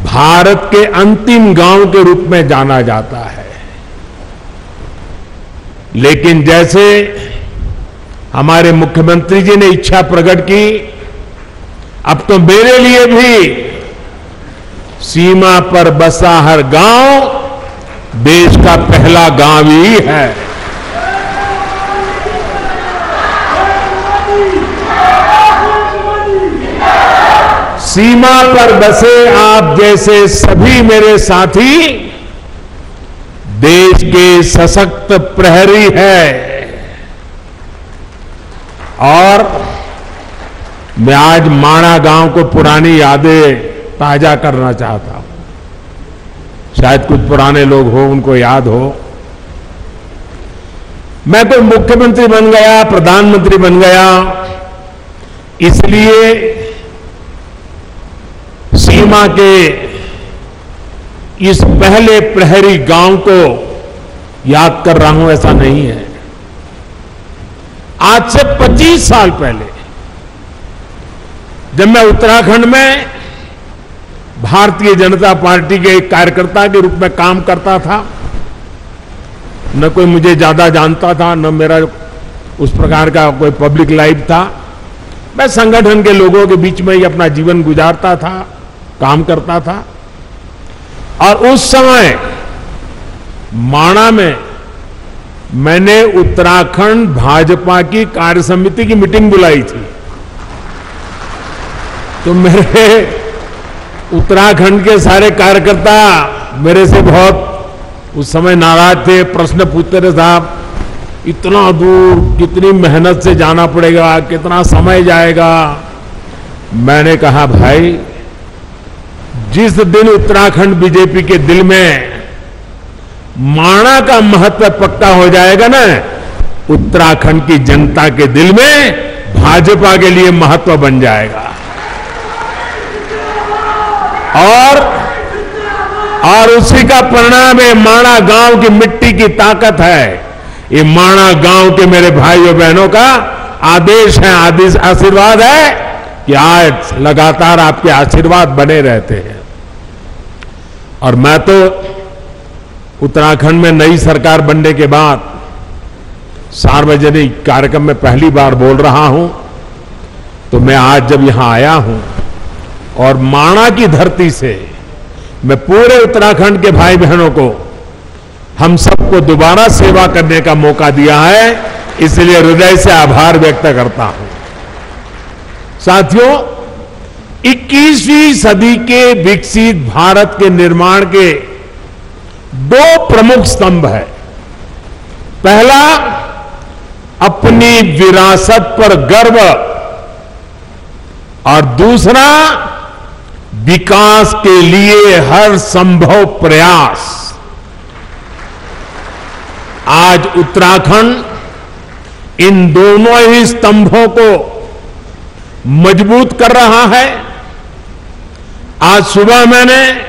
भारत के अंतिम गांव के रूप में जाना जाता है, लेकिन जैसे हमारे मुख्यमंत्री जी ने इच्छा प्रकट की, अब तो मेरे लिए भी सीमा पर बसा हर गांव देश का पहला गांव ही है। सीमा पर बसे आप जैसे सभी मेरे साथी देश के सशक्त प्रहरी है। और मैं आज माणा गांव को पुरानी यादें ताजा करना चाहता हूं। शायद कुछ पुराने लोग हो, उनको याद हो। मैं कोई मुख्यमंत्री बन गया, प्रधानमंत्री बन गया, इसलिए सीमा के इस पहले प्रहरी गांव को याद कर रहा हूं, ऐसा नहीं है। आज से 25 साल पहले जब मैं उत्तराखंड में भारतीय जनता पार्टी के एक कार्यकर्ता के रूप में काम करता था, न कोई मुझे ज्यादा जानता था, न मेरा उस प्रकार का कोई पब्लिक लाइफ था। मैं संगठन के लोगों के बीच में ही अपना जीवन गुजारता था, काम करता था। और उस समय माणा में मैंने उत्तराखंड भाजपा की कार्य समिति की मीटिंग बुलाई थी। तो मेरे उत्तराखंड के सारे कार्यकर्ता मेरे से बहुत उस समय नाराज थे, प्रश्न पूछते थे, साहब इतना दूर कितनी मेहनत से जाना पड़ेगा, कितना समय जाएगा। मैंने कहा भाई, जिस दिन उत्तराखंड बीजेपी के दिल में माणा का महत्व पक्का हो जाएगा ना, उत्तराखंड की जनता के दिल में भाजपा के लिए महत्व बन जाएगा। और उसी का परिणाम है माणा गांव की मिट्टी की ताकत है। ये माणा गांव के मेरे भाइयों बहनों का आदेश है, आशीर्वाद है कि आज लगातार आपके आशीर्वाद बने रहते हैं। और मैं तो उत्तराखंड में नई सरकार बनने के बाद सार्वजनिक कार्यक्रम में पहली बार बोल रहा हूं। तो मैं आज जब यहां आया हूं और माणा की धरती से मैं पूरे उत्तराखंड के भाई बहनों को, हम सबको दोबारा सेवा करने का मौका दिया है, इसलिए हृदय से आभार व्यक्त करता हूं। साथियों, 21वीं सदी के विकसित भारत के निर्माण के दो प्रमुख स्तंभ है। पहला, अपनी विरासत पर गर्व, और दूसरा, विकास के लिए हर संभव प्रयास। आज उत्तराखंड इन दोनों ही स्तंभों को मजबूत कर रहा है। आज सुबह मैंने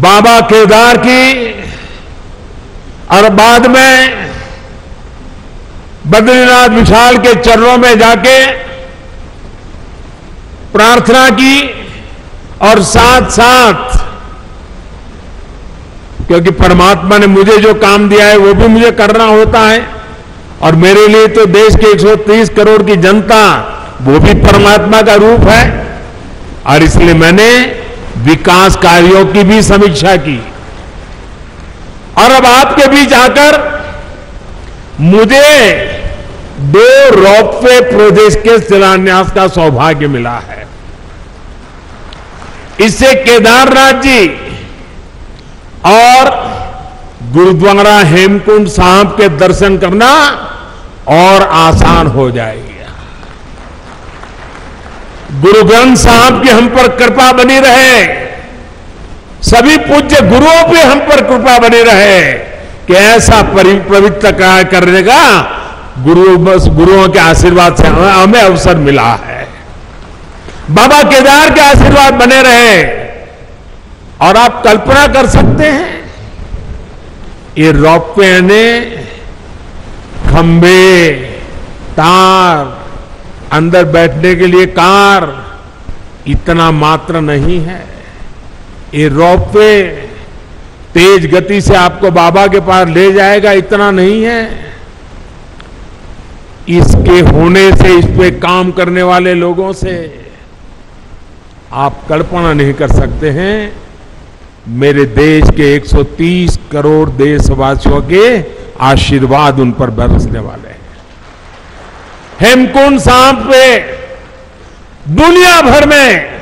बाबा केदार की और बाद में बद्रीनाथ विशाल के चरणों में जाके प्रार्थना की, और साथ साथ, क्योंकि परमात्मा ने मुझे जो काम दिया है वो भी मुझे करना होता है, और मेरे लिए तो देश के 130 करोड़ की जनता वो भी परमात्मा का रूप है। और इसलिए मैंने विकास कार्यों की भी समीक्षा की। और अब आपके बीच आकर मुझे 2 रोपवे प्रोजेक्ट के शिलान्यास का सौभाग्य मिला है। इससे केदारनाथ जी और गुरुद्वारा हेमकुंड साहब के दर्शन करना और आसान हो जाएगा। गुरु ग्रंथ साहब की हम पर कृपा बनी रहे, सभी पूज्य गुरुओं पे हम पर कृपा बनी रहे, कि ऐसा पवित्र कार्य करने का गुरुओं के आशीर्वाद से हमें अवसर मिला है। बाबा केदार के आशीर्वाद बने रहे। और आप कल्पना कर सकते हैं, ये रोपवे ने खंबे, तार, अंदर बैठने के लिए कार, इतना मात्र नहीं है। ये रोपवे तेज गति से आपको बाबा के पास ले जाएगा, इतना नहीं है। इसके होने से, इस पे काम करने वाले लोगों से आप कल्पना नहीं कर सकते हैं मेरे देश के 130 करोड़ देशवासियों के आशीर्वाद उन पर बरसने वाले हैं। हेमकुंड साहब पे दुनिया भर में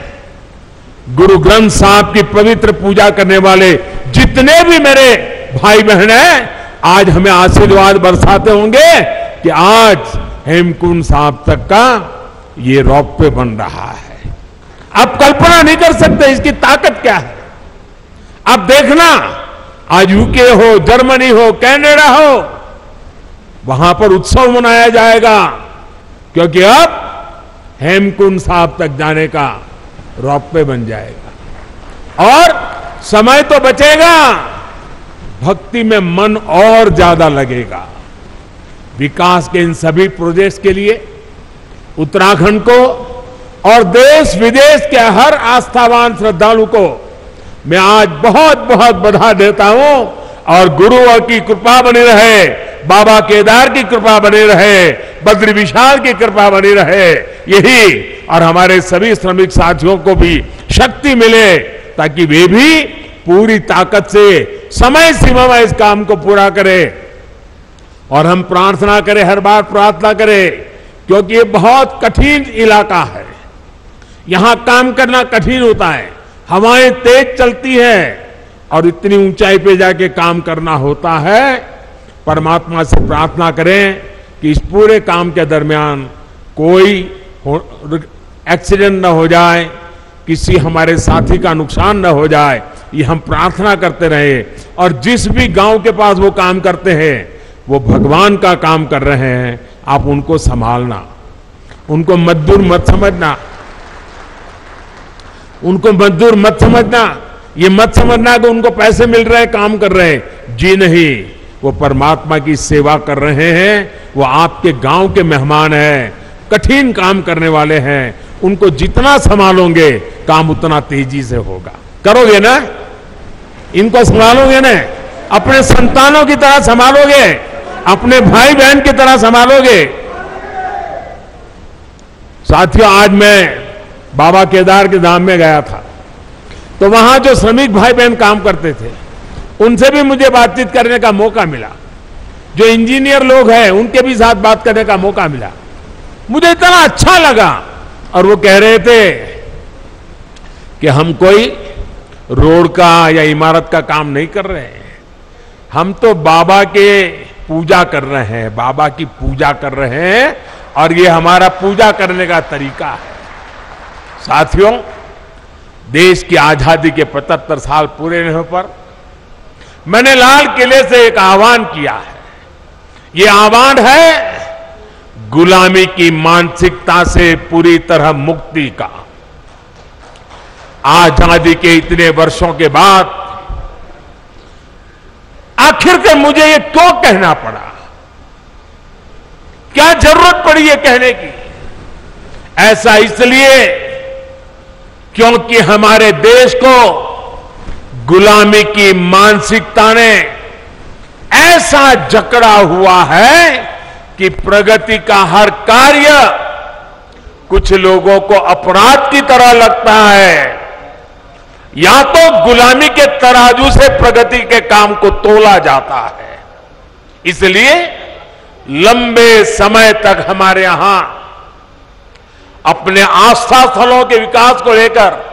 गुरु ग्रंथ साहब की पवित्र पूजा करने वाले जितने भी मेरे भाई बहन हैं, आज हमें आशीर्वाद बरसाते होंगे कि आज हेमकुंड साहब तक का ये रोपवे बन रहा है। आप कल्पना नहीं कर सकते इसकी ताकत क्या है। आप देखना, आज यूके हो, जर्मनी हो, कनाडा हो, वहां पर उत्सव मनाया जाएगा, क्योंकि अब हेमकुंड साहब तक जाने का रोपवे बन जाएगा। और समय तो बचेगा, भक्ति में मन और ज्यादा लगेगा। विकास के इन सभी प्रोजेक्ट्स के लिए उत्तराखंड को और देश विदेश के हर आस्थावान श्रद्धालु को मैं आज बहुत बहुत बधाई देता हूं। और गुरुओं की कृपा बनी रहे, बाबा केदार की कृपा बनी रहे, बद्री विशाल की कृपा बनी रहे, यही, और हमारे सभी श्रमिक साथियों को भी शक्ति मिले ताकि वे भी पूरी ताकत से समय सीमा में इस काम को पूरा करें। और हम प्रार्थना करें, हर बार प्रार्थना करें, क्योंकि ये बहुत कठिन इलाका है। यहां काम करना कठिन होता है, हवाएं तेज चलती है और इतनी ऊंचाई पे जाके काम करना होता है। परमात्मा से प्रार्थना करें कि इस पूरे काम के दरमियान कोई एक्सीडेंट न हो जाए, किसी हमारे साथी का नुकसान न हो जाए, ये हम प्रार्थना करते रहे। और जिस भी गांव के पास वो काम करते हैं, वो भगवान का काम कर रहे हैं, आप उनको संभालना, उनको मजदूर मत समझना, उनको मजदूर मत समझना। ये मत समझना कि उनको पैसे मिल रहे हैं, काम कर रहे हैं। जी नहीं, वो परमात्मा की सेवा कर रहे हैं, वो आपके गांव के मेहमान हैं, कठिन काम करने वाले हैं। उनको जितना संभालोगे काम उतना तेजी से होगा। करोगे ना, इनको संभालोगे ना, अपने संतानों की तरह संभालोगे, अपने भाई बहन की तरह संभालोगे। साथियों, आज मैं बाबा केदार के धाम में गया था, तो वहां जो श्रमिक भाई बहन काम करते थे, उनसे भी मुझे बातचीत करने का मौका मिला। जो इंजीनियर लोग हैं, उनके भी साथ बात करने का मौका मिला। मुझे इतना अच्छा लगा। और वो कह रहे थे कि हम कोई रोड का या इमारत का काम नहीं कर रहे हैं, हम तो बाबा के पूजा कर रहे हैं, बाबा की पूजा कर रहे हैं, और ये हमारा पूजा करने का तरीका है। साथियों, देश की आजादी के 75 साल पूरे होने पर मैंने लाल किले से एक आह्वान किया है। ये आह्वान है गुलामी की मानसिकता से पूरी तरह मुक्ति का। आजादी के इतने वर्षों के बाद आखिर के मुझे ये क्यों कहना पड़ा, क्या जरूरत पड़ी ये कहने की? ऐसा इसलिए क्योंकि हमारे देश को गुलामी की मानसिकता ने ऐसा जकड़ा हुआ है कि प्रगति का हर कार्य कुछ लोगों को अपराध की तरह लगता है, या तो गुलामी के तराजू से प्रगति के काम को तोला जाता है। इसलिए लंबे समय तक हमारे यहां अपने आस्था स्थलों के विकास को लेकर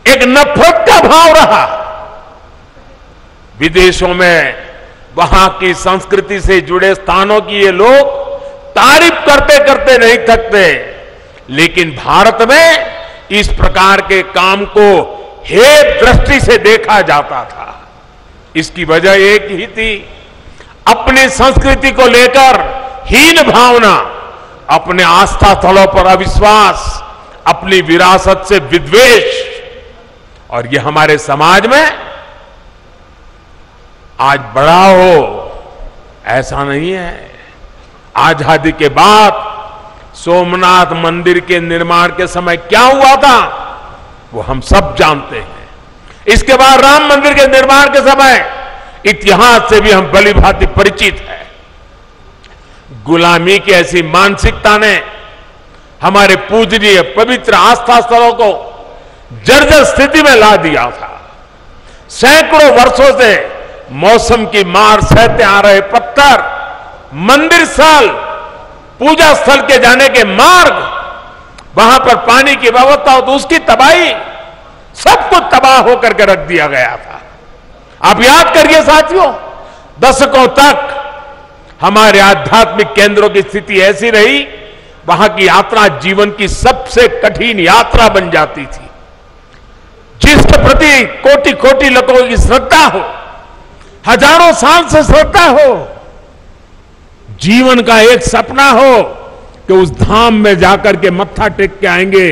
एक नफरत का भाव रहा। विदेशों में वहां की संस्कृति से जुड़े स्थानों की ये लोग तारीफ करते करते नहीं थकते, लेकिन भारत में इस प्रकार के काम को हेय दृष्टि से देखा जाता था। इसकी वजह एक ही थी, अपनी संस्कृति को लेकर हीन भावना, अपने आस्था स्थलों पर अविश्वास, अपनी विरासत से विद्वेष। और ये हमारे समाज में आज बड़ा हो ऐसा नहीं है। आजादी के बाद सोमनाथ मंदिर के निर्माण के समय क्या हुआ था वो हम सब जानते हैं। इसके बाद राम मंदिर के निर्माण के समय इतिहास से भी हम भली भांति परिचित हैं। गुलामी की ऐसी मानसिकता ने हमारे पूजनीय पवित्र आस्था स्थलों को जर्जर स्थिति में ला दिया था। सैकड़ों वर्षों से मौसम की मार सहते आ रहे पत्थर, मंदिर स्थल, पूजा स्थल के जाने के मार्ग, वहां पर पानी की व्यवस्था हो तो उसकी तबाही, सब कुछ तबाह होकर के रख दिया गया था। आप याद करिए साथियों, दशकों तक हमारे आध्यात्मिक केंद्रों की स्थिति ऐसी रही, वहां की यात्रा जीवन की सबसे कठिन यात्रा बन जाती थी। जिसके प्रति कोटि कोटि लोगों की श्रद्धा हो, हजारों साल से श्रद्धा हो, जीवन का एक सपना हो कि उस धाम में जाकर के मत्था टेक के आएंगे,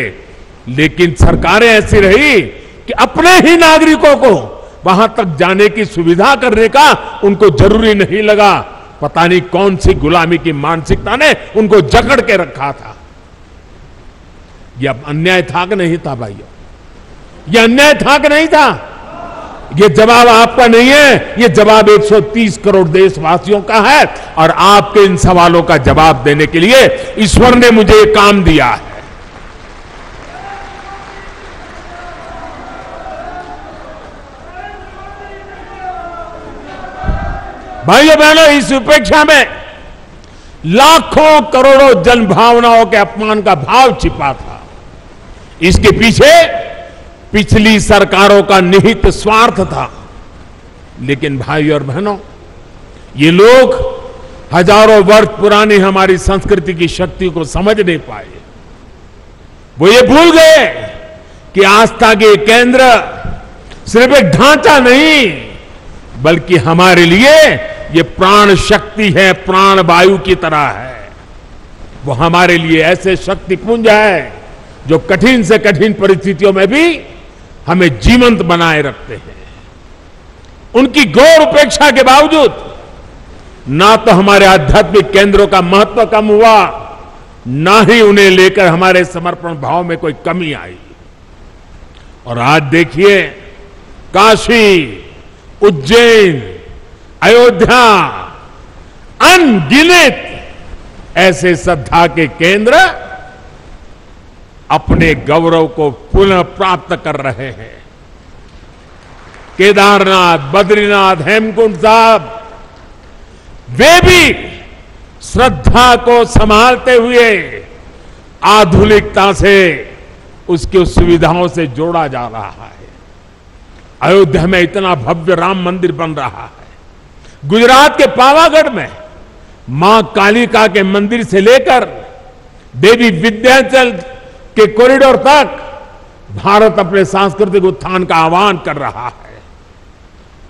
लेकिन सरकारें ऐसी रही कि अपने ही नागरिकों को वहां तक जाने की सुविधा करने का उनको जरूरी नहीं लगा। पता नहीं कौन सी गुलामी की मानसिकता ने उनको जकड़ के रखा था। यह अन्याय था कि नहीं था भाइयों? यह अन्याय था कि नहीं था? ये जवाब आपका नहीं है, ये जवाब 130 करोड़ देशवासियों का है। और आपके इन सवालों का जवाब देने के लिए ईश्वर ने मुझे ये काम दिया है। भाइयों बहनों, इस उपेक्षा में लाखों करोड़ों जन भावनाओं के अपमान का भाव छिपा था। इसके पीछे पिछली सरकारों का निहित स्वार्थ था। लेकिन भाई और बहनों, ये लोग हजारों वर्ष पुरानी हमारी संस्कृति की शक्ति को समझ नहीं पाए। वो ये भूल गए कि आस्था के केंद्र सिर्फ एक ढांचा नहीं, बल्कि हमारे लिए ये प्राण शक्ति है, प्राण वायु की तरह है। वो हमारे लिए ऐसे शक्तिपुंज है जो कठिन से कठिन परिस्थितियों में भी हमें जीवंत बनाए रखते हैं। उनकी घोर उपेक्षा के बावजूद ना तो हमारे आध्यात्मिक केंद्रों का महत्व कम हुआ, ना ही उन्हें लेकर हमारे समर्पण भाव में कोई कमी आई। और आज देखिए, काशी, उज्जैन, अयोध्या, अनगिनत ऐसे श्रद्धा के केंद्र अपने गौरव को पुनः प्राप्त कर रहे हैं। केदारनाथ, बद्रीनाथ, हेमकुंड साहब, वे भी श्रद्धा को संभालते हुए आधुनिकता से उसकी सुविधाओं से जोड़ा जा रहा है। अयोध्या में इतना भव्य राम मंदिर बन रहा है। गुजरात के पावागढ़ में मां कालिका के मंदिर से लेकर देवी विंध्याचल के कॉरिडोर तक भारत अपने सांस्कृतिक उत्थान का आह्वान कर रहा है।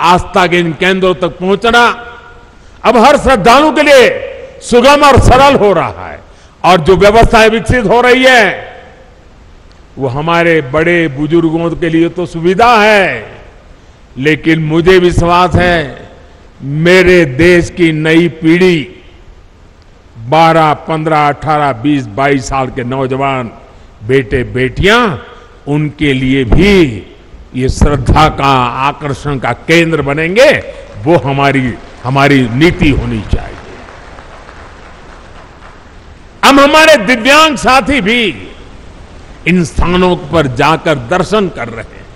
आस्था के इन केंद्रों तक पहुंचना अब हर श्रद्धालु के लिए सुगम और सरल हो रहा है। और जो व्यवस्थाएं विकसित हो रही है वो हमारे बड़े बुजुर्गों के लिए तो सुविधा है, लेकिन मुझे विश्वास है मेरे देश की नई पीढ़ी 12, 15, 18, 20, 22 साल के नौजवान बेटे बेटियां, उनके लिए भी ये श्रद्धा का आकर्षण का केंद्र बनेंगे। वो हमारी नीति होनी चाहिए। हम हमारे दिव्यांग साथी भी इन स्थानों पर जाकर दर्शन कर रहे हैं।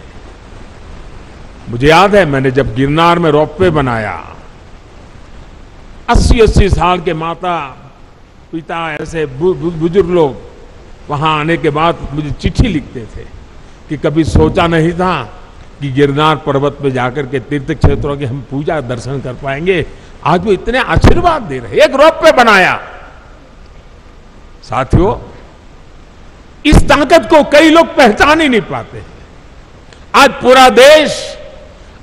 मुझे याद है, मैंने जब गिरनार में रोपवे बनाया, 80-80 साल के माता पिता ऐसे बुजुर्ग लोग वहां आने के बाद मुझे चिट्ठी लिखते थे कि कभी सोचा नहीं था कि गिरनार पर्वत पे जाकर के तीर्थ क्षेत्रों की हम पूजा दर्शन कर पाएंगे। आज वो इतने आशीर्वाद दे रहे। एक रोपवे बनाया। साथियों, इस ताकत को कई लोग पहचान ही नहीं पाते। आज पूरा देश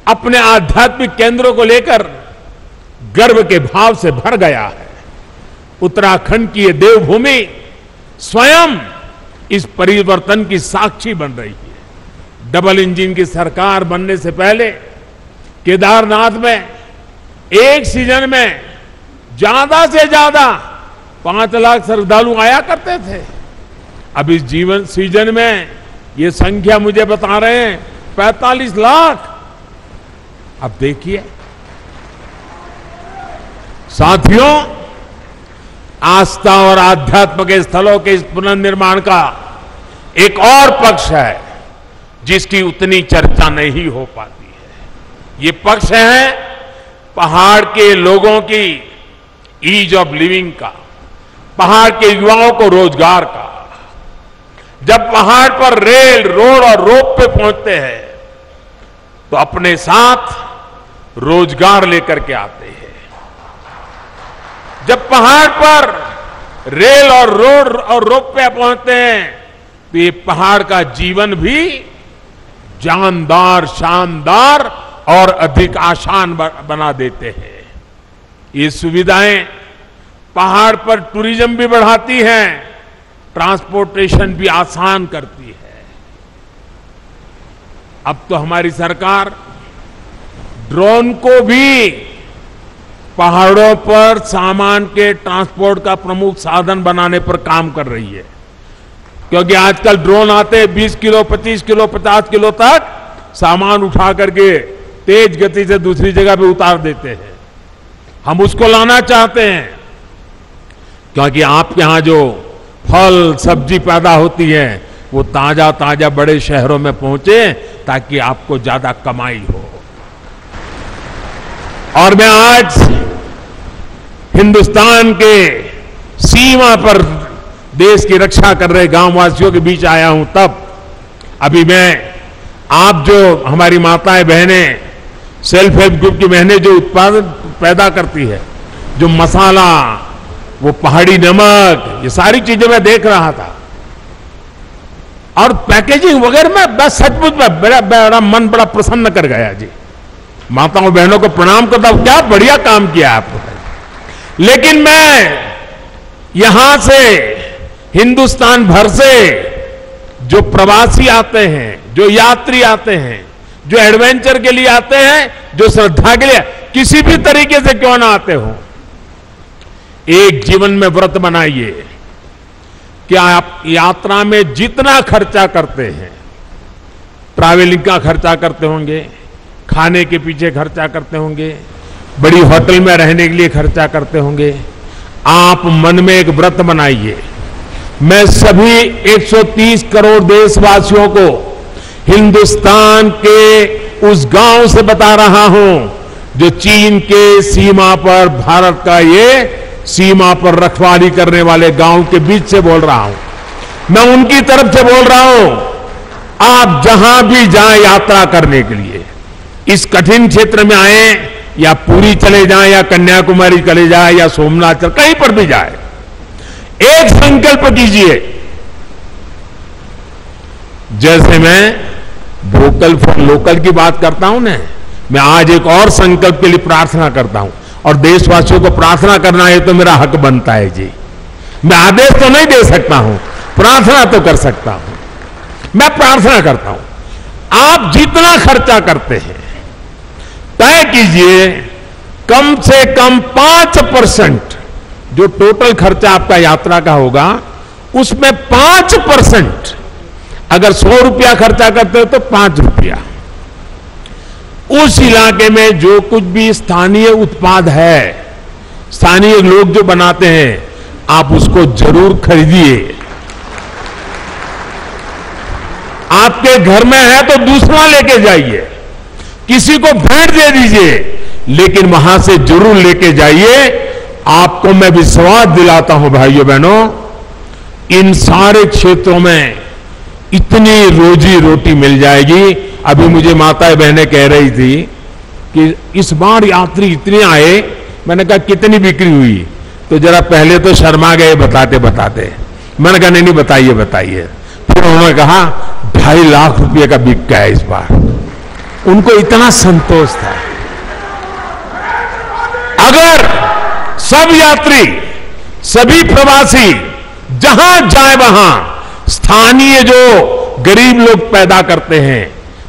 अपने आध्यात्मिक केंद्रों को लेकर गर्व के भाव से भर गया है। उत्तराखंड की ये देवभूमि स्वयं इस परिवर्तन की साक्षी बन रही है। डबल इंजन की सरकार बनने से पहले केदारनाथ में एक सीजन में ज्यादा से ज्यादा 5 लाख श्रद्धालु आया करते थे। अब इस सीजन में ये संख्या मुझे बता रहे हैं 45 लाख। अब देखिए साथियों, आस्था और आध्यात्म के स्थलों के इस पुनर्निर्माण का एक और पक्ष है जिसकी उतनी चर्चा नहीं हो पाती है। ये पक्ष है पहाड़ के लोगों की ईज ऑफ लिविंग का, पहाड़ के युवाओं को रोजगार का। जब पहाड़ पर रेल, रोड और रोप पे पहुंचते हैं तो अपने साथ रोजगार लेकर के आते हैं। जब पहाड़ पर रेल और रोड और रोप पे पहुंचते हैं तो ये पहाड़ का जीवन भी जानदार, शानदार और अधिक आसान बना देते हैं। ये सुविधाएं पहाड़ पर टूरिज्म भी बढ़ाती हैं, ट्रांसपोर्टेशन भी आसान करती है। अब तो हमारी सरकार ड्रोन को भी पहाड़ों पर सामान के ट्रांसपोर्ट का प्रमुख साधन बनाने पर काम कर रही है, क्योंकि आजकल ड्रोन आते हैं 20 किलो, 25 किलो, 50 किलो तक सामान उठा करके तेज गति से दूसरी जगह पे उतार देते हैं। हम उसको लाना चाहते हैं क्योंकि आपके यहां जो फल सब्जी पैदा होती है वो ताजा ताजा बड़े शहरों में पहुंचे ताकि आपको ज्यादा कमाई हो। और मैं आज हिंदुस्तान के सीमा पर देश की रक्षा कर रहे गांववासियों के बीच आया हूं। तब अभी मैं आप जो हमारी माताएं बहनें, सेल्फ हेल्प ग्रुप की बहनें जो उत्पादन पैदा करती है, जो मसाला, वो पहाड़ी नमक, ये सारी चीजें मैं देख रहा था और पैकेजिंग वगैरह में बस सचमुच में बड़ा मन बड़ा प्रसन्न कर गया जी। माताओं बहनों को प्रणाम करता हूं, क्या बढ़िया काम किया आपने। लेकिन मैं यहां से हिंदुस्तान भर से जो प्रवासी आते हैं, जो यात्री आते हैं, जो एडवेंचर के लिए आते हैं, जो श्रद्धा के लिए, किसी भी तरीके से क्यों ना आते हो, एक जीवन में व्रत बनाइए कि आप यात्रा में जितना खर्चा करते हैं, ट्रैवलिंग का खर्चा करते होंगे, खाने के पीछे खर्चा करते होंगे, बड़ी होटल में रहने के लिए खर्चा करते होंगे, आप मन में एक व्रत बनाइए। मैं सभी 130 करोड़ देशवासियों को हिंदुस्तान के उस गांव से बता रहा हूं जो चीन के सीमा पर, भारत का ये सीमा पर रखवाली करने वाले गांव के बीच से बोल रहा हूं। मैं उनकी तरफ से बोल रहा हूं, आप जहां भी जाएं यात्रा करने के लिए, इस कठिन क्षेत्र में आए या पुरी चले जाएं या कन्याकुमारी चले जाएं या सोमनाथ, कहीं पर भी जाए, एक संकल्प कीजिए। जैसे मैं वोकल फॉर लोकल की बात करता हूं ना, मैं आज एक और संकल्प के लिए प्रार्थना करता हूं और देशवासियों को प्रार्थना करना है तो मेरा हक बनता है जी। मैं आदेश तो नहीं दे सकता हूं, प्रार्थना तो कर सकता हूं। मैं प्रार्थना करता हूं, आप जितना खर्चा करते हैं तय कीजिए कम से कम 5% जो टोटल खर्चा आपका यात्रा का होगा उसमें 5%, अगर 100 रुपया खर्चा करते हो तो 5 रुपया उस इलाके में जो कुछ भी स्थानीय उत्पाद है, स्थानीय लोग जो बनाते हैं, आप उसको जरूर खरीदिए। आपके घर में है तो दूसरा लेके जाइए, किसी को भेंट दे दीजिए, लेकिन वहां से जरूर लेके जाइए। आपको मैं विश्वास दिलाता हूं भाइयों बहनों, इन सारे क्षेत्रों में इतनी रोजी रोटी मिल जाएगी। अभी मुझे माताएं बहनें कह रही थी कि इस बार यात्री इतने आए, मैंने कहा कितनी बिक्री हुई, तो जरा पहले तो शर्मा गए बताते बताते। मैंने कहा नहीं बताइए बताइए। फिर उन्होंने कहा 2.5 लाख रुपए का बिक गया इस बार। उनको इतना संतोष था। अगर सब यात्री, सभी प्रवासी जहां जाए वहां स्थानीय जो गरीब लोग पैदा करते हैं,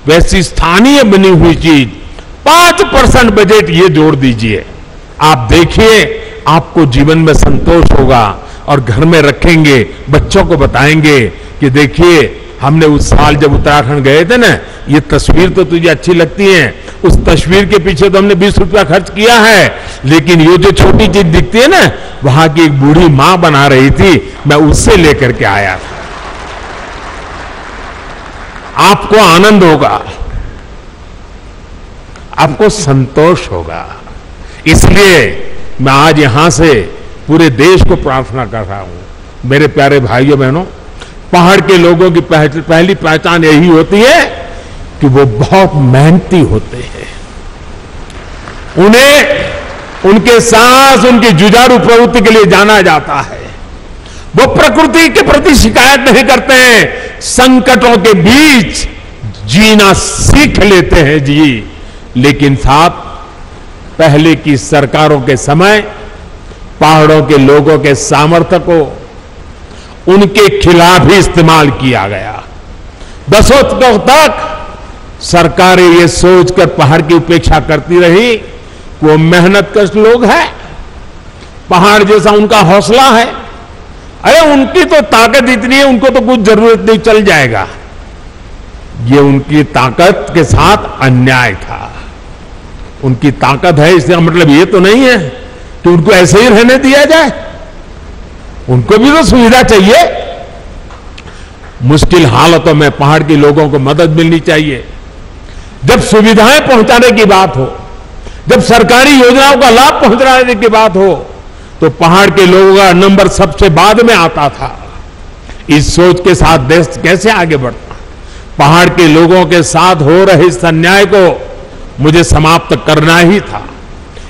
वैसी स्थानीय बनी हुई चीज 5% बजट ये जोड़ दीजिए, आप देखिए आपको जीवन में संतोष होगा। और घर में रखेंगे, बच्चों को बताएंगे कि देखिए हमने उस साल जब उत्तराखंड गए थे ना, ये तस्वीर तो तुझे अच्छी लगती है, उस तस्वीर के पीछे तो हमने 20 रुपया खर्च किया है, लेकिन ये जो छोटी चीज दिखती है ना, वहां की एक बूढ़ी मां बना रही थी, मैं उससे लेकर के आया था। आपको आनंद होगा, आपको संतोष होगा। इसलिए मैं आज यहां से पूरे देश को प्रार्थना कर रहा हूं, मेरे प्यारे भाइयों बहनों, पहाड़ के लोगों की पहली पहचान यही होती है कि वो बहुत मेहनती होते हैं। उन्हें उनके साहस, उनकी जुझारू प्रवृत्ति के लिए जाना जाता है। वो प्रकृति के प्रति शिकायत नहीं करते हैं, संकटों के बीच जीना सीख लेते हैं जी। लेकिन साहब, पहले की सरकारों के समय पहाड़ों के लोगों के सामर्थ्य को उनके खिलाफ ही इस्तेमाल किया गया। दशकों तक सरकारें ये सोचकर पहाड़ की उपेक्षा करती रही कि वो मेहनतकश लोग हैं, पहाड़ जैसा उनका हौसला है, अरे उनकी तो ताकत इतनी है, उनको तो कुछ जरूरत नहीं, चल जाएगा। ये उनकी ताकत के साथ अन्याय था। उनकी ताकत है इसका मतलब ये तो नहीं है कि उनको ऐसे ही रहने दिया जाए, उनको भी तो सुविधा चाहिए। मुश्किल हालतों में पहाड़ के लोगों को मदद मिलनी चाहिए। जब सुविधाएं पहुंचाने की बात हो, जब सरकारी योजनाओं का लाभ पहुंचाने की बात हो, तो पहाड़ के लोगों का नंबर सबसे बाद में आता था। इस सोच के साथ देश कैसे आगे बढ़ता? पहाड़ के लोगों के साथ हो रहे इस अन्याय को मुझे समाप्त करना ही था।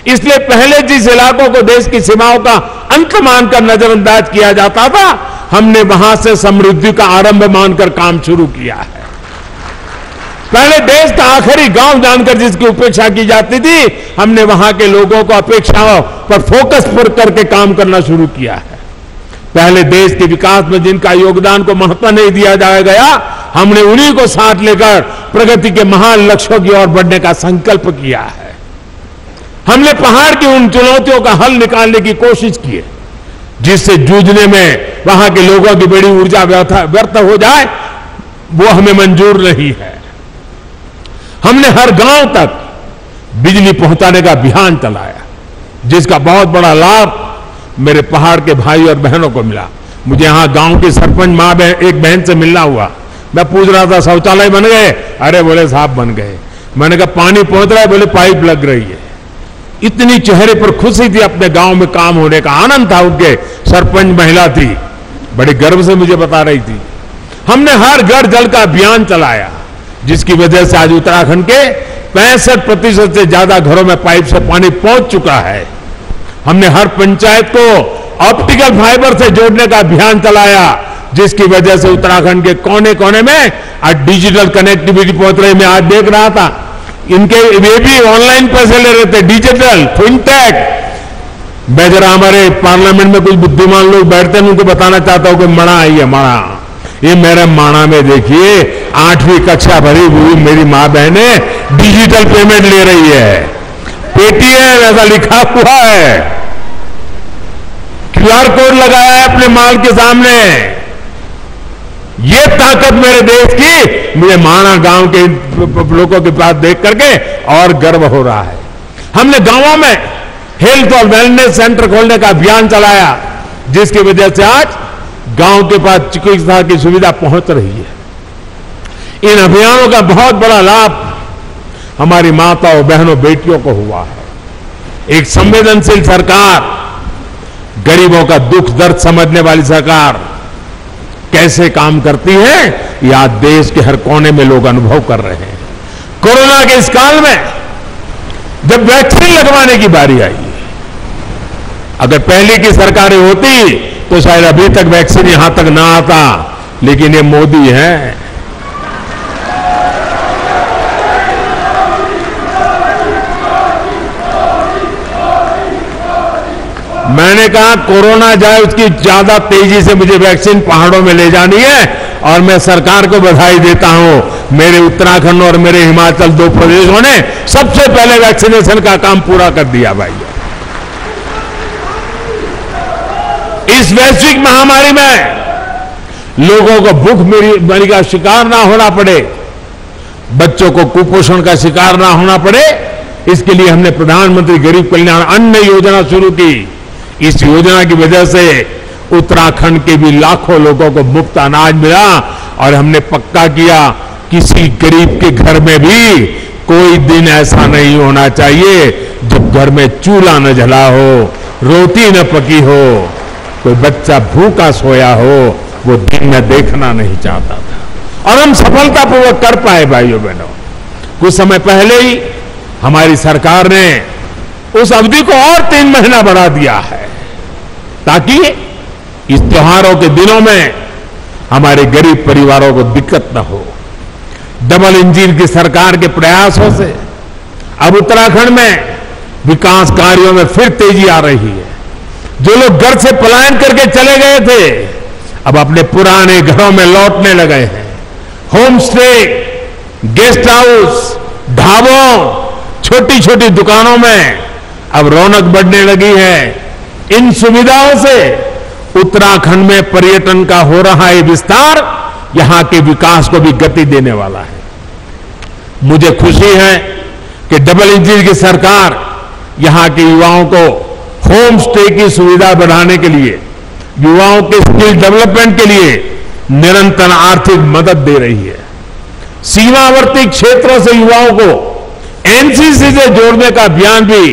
इसलिए पहले जिस इलाकों को देश की सीमाओं का अंत मानकर नजरअंदाज किया जाता था, हमने वहां से समृद्धि का आरंभ मानकर काम शुरू किया है। पहले देश का आखिरी गांव जानकर जिसकी उपेक्षा की जाती थी, हमने वहां के लोगों को अपेक्षाओं पर फोकस पर करके काम करना शुरू किया है। पहले देश के विकास में जिनका योगदान को महत्व नहीं दिया गया, हमने उन्हीं को साथ लेकर प्रगति के महान लक्ष्यों की ओर बढ़ने का संकल्प किया है। हमने पहाड़ की उन चुनौतियों का हल निकालने की कोशिश की है जिससे जूझने में वहां के लोगों की बड़ी ऊर्जा व्यर्थ हो जाए, वो हमें मंजूर नहीं है। हमने हर गांव तक बिजली पहुंचाने का अभियान चलाया, जिसका बहुत बड़ा लाभ मेरे पहाड़ के भाई और बहनों को मिला। मुझे यहां गांव की सरपंच मां एक बहन से मिलना हुआ। मैं पूछ रहा था शौचालय बन गए? अरे बोले साहब बन गए। मैंने कहा पानी पहुंच रहा है? बोले पाइप लग रही है। इतनी चेहरे पर खुशी थी, अपने गांव में काम होने का आनंद था। उनके सरपंच महिला थी, बड़े गर्व से मुझे बता रही थी। हमने हर घर जल का अभियान चलाया, जिसकी वजह से आज उत्तराखंड के 65% से ज्यादा घरों में पाइप से पानी पहुंच चुका है। हमने हर पंचायत को ऑप्टिकल फाइबर से जोड़ने का अभियान चलाया, जिसकी वजह से उत्तराखंड के कोने कोने में आज डिजिटल कनेक्टिविटी पहुंच रही। मैं आज देख रहा था, इनके वे भी ऑनलाइन पैसे ले रहे थे, डिजिटल फिनटेक। मैं जरा हमारे पार्लियामेंट में कुछ बुद्धिमान लोग बैठते हैं, उनको बताना चाहता हूं कि मणा आई है, मणा। ये मेरे माणा में देखिए 8वीं कक्षा भरी हुई मेरी मां बहने डिजिटल पेमेंट ले रही है। पेटीएम ऐसा लिखा हुआ है, क्यूआर कोड लगाया है अपने माल के सामने। ये ताकत मेरे देश की मुझे माणा गांव के लोगों के पास देख करके और गर्व हो रहा है। हमने गांवों में हेल्थ और वेलनेस सेंटर खोलने का अभियान चलाया, जिसकी वजह से आज गांव के पास चिकित्सा की सुविधा पहुंच रही है। इन अभियानों का बहुत बड़ा लाभ हमारी माताओं, बहनों, बेटियों को हुआ है। एक संवेदनशील सरकार, गरीबों का दुख दर्द समझने वाली सरकार कैसे काम करती है, यह आज देश के हर कोने में लोग अनुभव कर रहे हैं। कोरोना के इस काल में जब वैक्सीन लगवाने की बारी आई, अगर पहले की सरकारें होती तो शायद अभी तक वैक्सीन यहां तक ना आता, लेकिन ये मोदी है। मैंने कहा कोरोना जाए उसकी ज्यादा तेजी से मुझे वैक्सीन पहाड़ों में ले जानी है और मैं सरकार को बधाई देता हूं। मेरे उत्तराखंड और मेरे हिमाचल 2 प्रदेशों ने सबसे पहले वैक्सीनेशन का काम पूरा कर दिया भाई। इस वैश्विक महामारी में लोगों को भूखमरी का शिकार ना होना पड़े, बच्चों को कुपोषण का शिकार ना होना पड़े, इसके लिए हमने प्रधानमंत्री गरीब कल्याण अन्न योजना शुरू की। इस योजना की वजह से उत्तराखंड के भी लाखों लोगों को मुफ्त अनाज मिला और हमने पक्का किया किसी गरीब के घर में भी कोई दिन ऐसा नहीं होना चाहिए जब घर में चूल्हा न जला हो, रोटी न पकी हो, कोई बच्चा भूखा सोया हो, वो दिन में देखना नहीं चाहता था। और हम सफलतापूर्वक कर पाए भाइयों बहनों। कुछ समय पहले ही हमारी सरकार ने उस अवधि को और 3 महीना बढ़ा दिया है ताकि इस त्योहारों के दिनों में हमारे गरीब परिवारों को दिक्कत न हो। डबल इंजन की सरकार के प्रयासों से अब उत्तराखंड में विकास कार्यों में फिर तेजी आ रही है। जो लोग घर से पलायन करके चले गए थे अब अपने पुराने घरों में लौटने लगे हैं। होम स्टे, गेस्ट हाउस, ढाबों, छोटी छोटी दुकानों में अब रौनक बढ़ने लगी है। इन सुविधाओं से उत्तराखंड में पर्यटन का हो रहा है विस्तार यहां के विकास को भी गति देने वाला है। मुझे खुशी है कि डबल इंजन की सरकार यहां के युवाओं को होम स्टे की सुविधा बढ़ाने के लिए, युवाओं के स्किल डेवलपमेंट के लिए निरंतर आर्थिक मदद दे रही है। सीमावर्ती क्षेत्रों से युवाओं को एनसीसी से जोड़ने का अभियान भी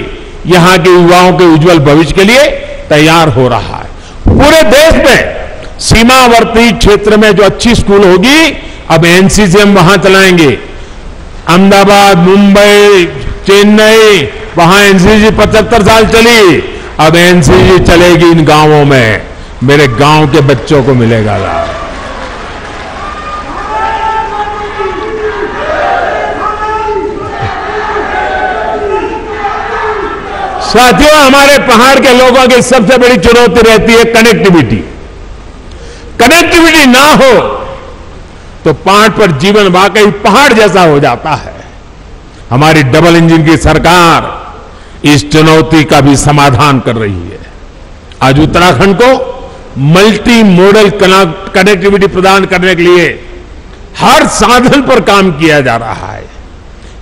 यहां के युवाओं के उज्जवल भविष्य के लिए तैयार हो रहा है। पूरे देश में सीमावर्ती क्षेत्र में जो अच्छी स्कूल होगी अब एनसीसी हम वहां चलाएंगे। अहमदाबाद, मुंबई, चेन्नई, वहां एनसीसी 75 साल चली, अब एनसीसी चलेगी इन गांवों में। मेरे गांव के बच्चों को मिलेगा लाभ। साथियों, हमारे पहाड़ के लोगों की सबसे बड़ी चुनौती रहती है कनेक्टिविटी। कनेक्टिविटी ना हो तो पहाड़ पर जीवन वाकई पहाड़ जैसा हो जाता है। हमारी डबल इंजन की सरकार इस चुनौती का भी समाधान कर रही है। आज उत्तराखंड को मल्टी मॉडल कनेक्टिविटी प्रदान करने के लिए हर साधन पर काम किया जा रहा है।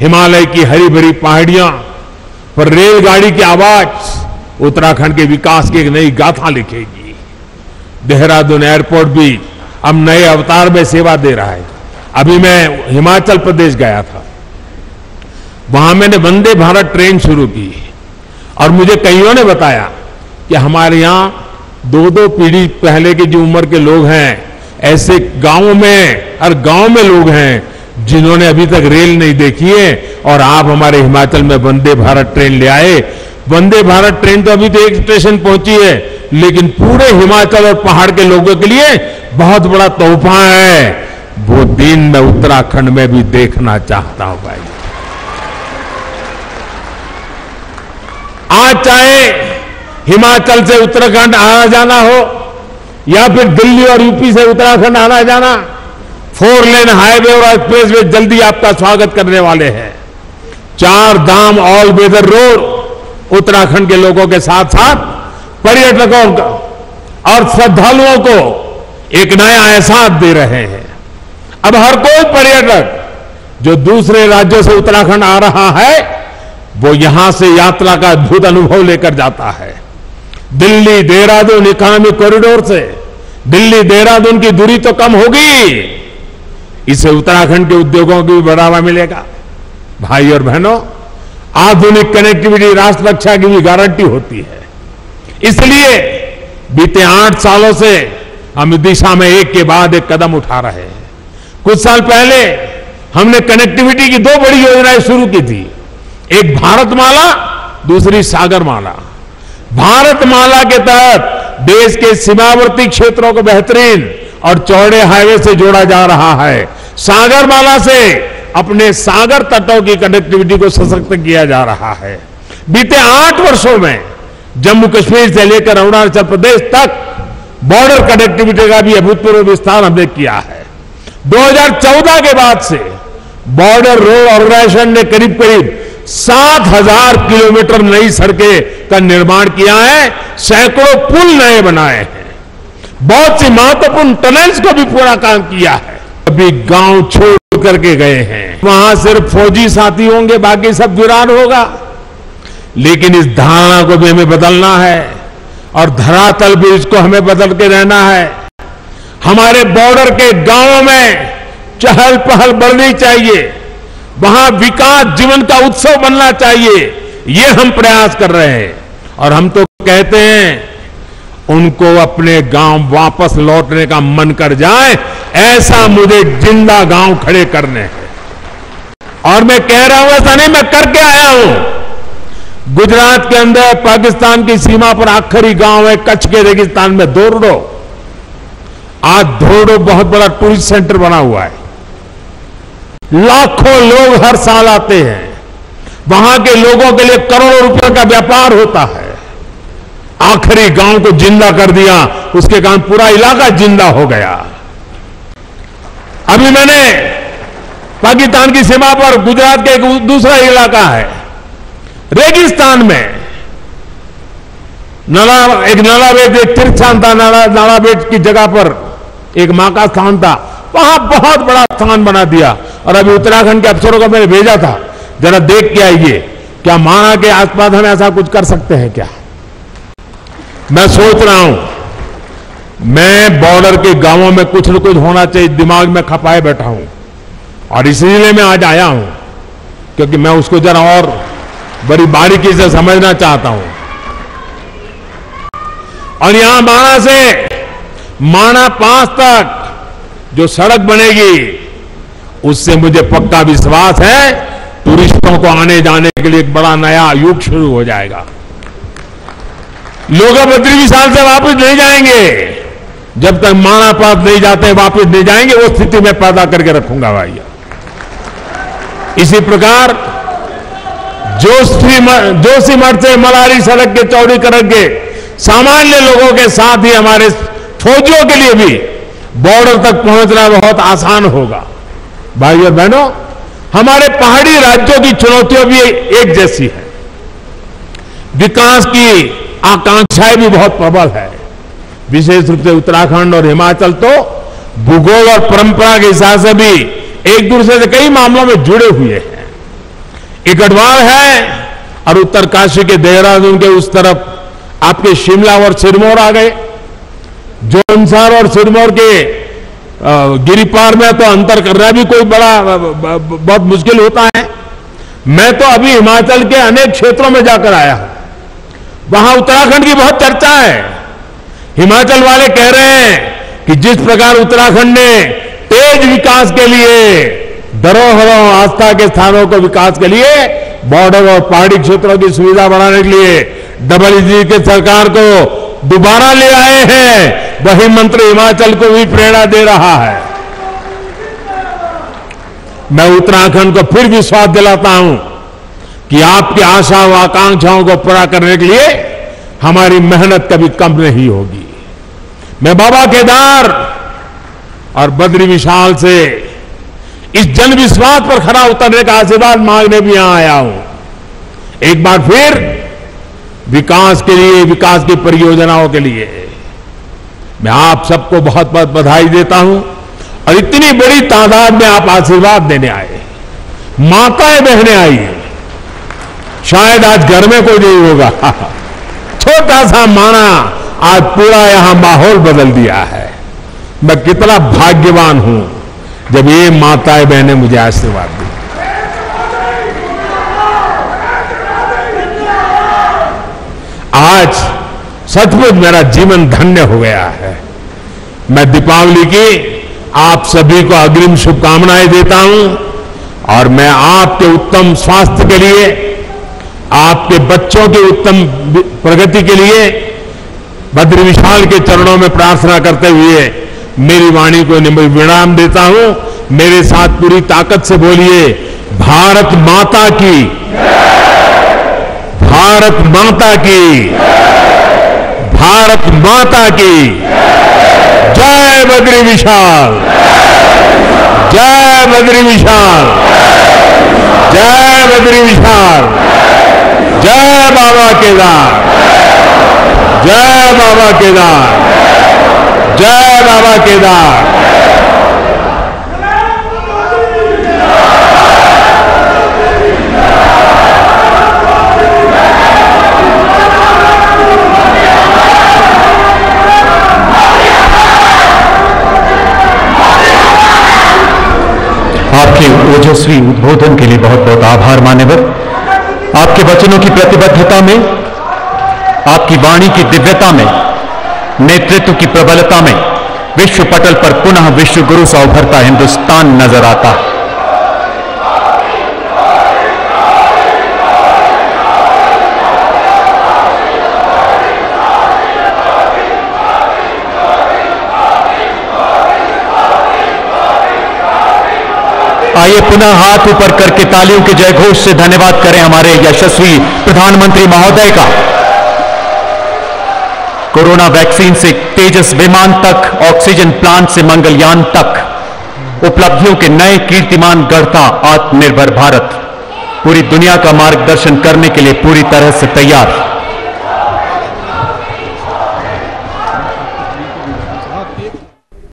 हिमालय की हरी भरी पहाड़ियां पर रेलगाड़ी की आवाज उत्तराखंड के विकास की एक नई गाथा लिखेगी। देहरादून एयरपोर्ट भी अब नए अवतार में सेवा दे रहा है। अभी मैं हिमाचल प्रदेश गया था, वहां मैंने वंदे भारत ट्रेन शुरू की और मुझे कईयों ने बताया कि हमारे यहां 2-2 पीढ़ी पहले की जो उम्र के लोग हैं, ऐसे गांवों में, हर गांव में लोग हैं जिन्होंने अभी तक रेल नहीं देखी है और आप हमारे हिमाचल में वंदे भारत ट्रेन ले आए। वंदे भारत ट्रेन तो अभी तो एक स्टेशन पहुंची है, लेकिन पूरे हिमाचल और पहाड़ के लोगों के लिए बहुत बड़ा तोहफा है। वो दिन मैं उत्तराखंड में भी देखना चाहता हूं भाई। आज चाहे हिमाचल से उत्तराखंड आना जाना हो या फिर दिल्ली और यूपी से उत्तराखंड आना जाना, 4 लेन हाईवे और एक्सप्रेसवे जल्दी आपका स्वागत करने वाले हैं। 4 धाम ऑल वेदर रोड उत्तराखंड के लोगों के साथ साथ पर्यटकों का और श्रद्धालुओं को एक नया एहसास दे रहे हैं। अब हर कोई पर्यटक जो दूसरे राज्यों से उत्तराखंड आ रहा है वो यहां से यात्रा का अद्भुत अनुभव लेकर जाता है। दिल्ली देहरादून इकोनॉमिक कॉरिडोर से दिल्ली देहरादून की दूरी तो कम होगी, इससे उत्तराखंड के उद्योगों को भी बढ़ावा मिलेगा। भाई और बहनों, आधुनिक कनेक्टिविटी राष्ट्र रक्षा की भी गारंटी होती है। इसलिए बीते 8 सालों से हम इस दिशा में एक के बाद एक कदम उठा रहे हैं। कुछ साल पहले हमने कनेक्टिविटी की 2 बड़ी योजनाएं शुरू की थी, एक भारतमाला, दूसरी सागरमाला। भारतमाला के तहत देश के सीमावर्ती क्षेत्रों को बेहतरीन और चौड़े हाईवे से जोड़ा जा रहा है। सागरमाला से अपने सागर तटों की कनेक्टिविटी को सशक्त किया जा रहा है। बीते 8 वर्षों में जम्मू कश्मीर से लेकर अरुणाचल प्रदेश तक बॉर्डर कनेक्टिविटी का भी अभूतपूर्व विस्तार हमने किया है। 2014 के बाद से बॉर्डर रोड ऑर्गेनाइजेशन ने करीब 7,000 किलोमीटर नई सड़कें का निर्माण किया है, सैकड़ों पुल नए बनाए हैं, बहुत सी महत्वपूर्ण टनल्स को भी पूरा काम किया है। अभी गांव छोड़ करके गए हैं, वहां सिर्फ फौजी साथी होंगे, बाकी सब वीरान होगा। लेकिन इस धारणा को भी हमें बदलना है और धरातल भी इसको हमें बदल के रहना है। हमारे बॉर्डर के गांवों में चहल पहल बढ़नी चाहिए, वहां विकास जीवन का उत्सव बनना चाहिए, ये हम प्रयास कर रहे हैं। और हम तो कहते हैं उनको अपने गांव वापस लौटने का मन कर जाए, ऐसा मुझे जिंदा गांव खड़े करने हैं। और मैं कह रहा हूं ऐसा नहीं, मैं करके आया हूं। गुजरात के अंदर पाकिस्तान की सीमा पर आखिरी गांव है कच्छ के रेगिस्तान में धोरडो। आज धोरडो बहुत बड़ा टूरिस्ट सेंटर बना हुआ है, लाखों लोग हर साल आते हैं, वहां के लोगों के लिए करोड़ों रुपयों का व्यापार होता है। आखिरी गांव को जिंदा कर दिया, उसके कारण पूरा इलाका जिंदा हो गया। अभी मैंने पाकिस्तान की सीमा पर गुजरात का एक दूसरा इलाका है रेगिस्तान में, एक नालाबेट, एक तीर्थस्थान था, नालाबेट की जगह पर एक मां का स्थान था, वहां बहुत बड़ा स्थान बना दिया। और अभी उत्तराखंड के अफसरों को मैंने भेजा था, जरा देख के आइए क्या माना के आसपास हम ऐसा कुछ कर सकते हैं क्या। मैं सोच रहा हूं, मैं बॉर्डर के गांवों में कुछ न कुछ होना चाहिए, दिमाग में खपाए बैठा हूं। और इसलिए मैं आज आया हूं क्योंकि मैं उसको जरा और बड़ी बारीकी से समझना चाहता हूं। और यहां माणा से माणा पास तक जो सड़क बनेगी, उससे मुझे पक्का विश्वास है टूरिस्टों को आने जाने के लिए एक बड़ा नया युग शुरू हो जाएगा। लोग बद्री विशाल से वापस नहीं जाएंगे, जब तक माणा पास नहीं जाते वापस नहीं जाएंगे, वो स्थिति में पैदा करके रखूंगा भाई। इसी प्रकार जोशीमठ से मलारी सड़क के चौड़ीकरण के सामान्य लोगों के साथ ही हमारे फौजियों के लिए भी बॉर्डर तक पहुंचना बहुत आसान होगा। भाई और बहनों, हमारे पहाड़ी राज्यों की चुनौतियां भी एक जैसी है, विकास की आकांक्षाएं भी बहुत प्रबल है। विशेष रूप से उत्तराखंड और हिमाचल तो भूगोल और परंपरा के हिसाब से भी एक दूसरे से कई मामलों में जुड़े हुए हैं। एक गढ़वाल है और उत्तरकाशी के देहरादून के उस तरफ आपके शिमला और सिरमौर आ गए। जोनसार और सिरमौर के गिरिपार में तो अंतर करना भी कोई बहुत मुश्किल होता है। मैं तो अभी हिमाचल के अनेक क्षेत्रों में जाकर आया हूं, वहां उत्तराखंड की बहुत चर्चा है। हिमाचल वाले कह रहे हैं कि जिस प्रकार उत्तराखंड ने तेज विकास के लिए, धरोहरों आस्था के स्थानों को विकास के लिए, बॉर्डर और पहाड़ी क्षेत्रों की सुविधा बढ़ाने के लिए डबल के सरकार को दोबारा ले आए हैं, वही मंत्र हिमाचल को भी प्रेरणा दे रहा है। मैं उत्तराखंड को फिर विश्वास दिलाता हूं कि आपकी आशा व आकांक्षाओं को पूरा करने के लिए हमारी मेहनत कभी कम नहीं होगी। मैं बाबा केदार और बद्री विशाल से इस जन विश्वास पर खरा उतरने का आशीर्वाद मांगने भी यहां आया हूं। एक बार फिर विकास के लिए, विकास की परियोजनाओं के लिए मैं आप सबको बहुत बहुत बधाई देता हूं। और इतनी बड़ी तादाद में आप आशीर्वाद देने आए, माताएं बहनें आई, शायद आज घर में कोई नहीं होगा, छोटा सा माना आज पूरा यहां माहौल बदल दिया है। मैं कितना भाग्यवान हूं जब ये माताएं बहनें मुझे आशीर्वाद दी। आज सचमुच मेरा जीवन धन्य हो गया है। मैं दीपावली की आप सभी को अग्रिम शुभकामनाएं देता हूं और मैं आपके उत्तम स्वास्थ्य के लिए, आपके बच्चों की उत्तम प्रगति के लिए बद्री विशाल के चरणों में प्रार्थना करते हुए मेरी वाणी को विराम देता हूं। मेरे साथ पूरी ताकत से बोलिए, भारत माता की। भारत माता की, भारत माता की जय बद्री विशाल, जय बद्री विशाल, जय बद्री विशाल, जय बाबा केदार, जय बाबा केदार, जय बाबा केदार। आपके ओजस्वी उद्बोधन के लिए बहुत बहुत आभार मान्यवर। आपके वचनों की प्रतिबद्धता में, आपकी वाणी की दिव्यता में, नेतृत्व की प्रबलता में विश्व पटल पर पुनः विश्व गुरु सा उभरता हिंदुस्तान नजर आता है। आइए पुनः हाथ ऊपर करके तालियों के जयघोष से धन्यवाद करें हमारे यशस्वी प्रधानमंत्री महोदय का। कोरोना वैक्सीन से तेजस विमान तक, ऑक्सीजन प्लांट से मंगलयान तक उपलब्धियों के नए कीर्तिमान गढ़ता आत्मनिर्भर भारत पूरी दुनिया का मार्गदर्शन करने के लिए पूरी तरह से तैयार।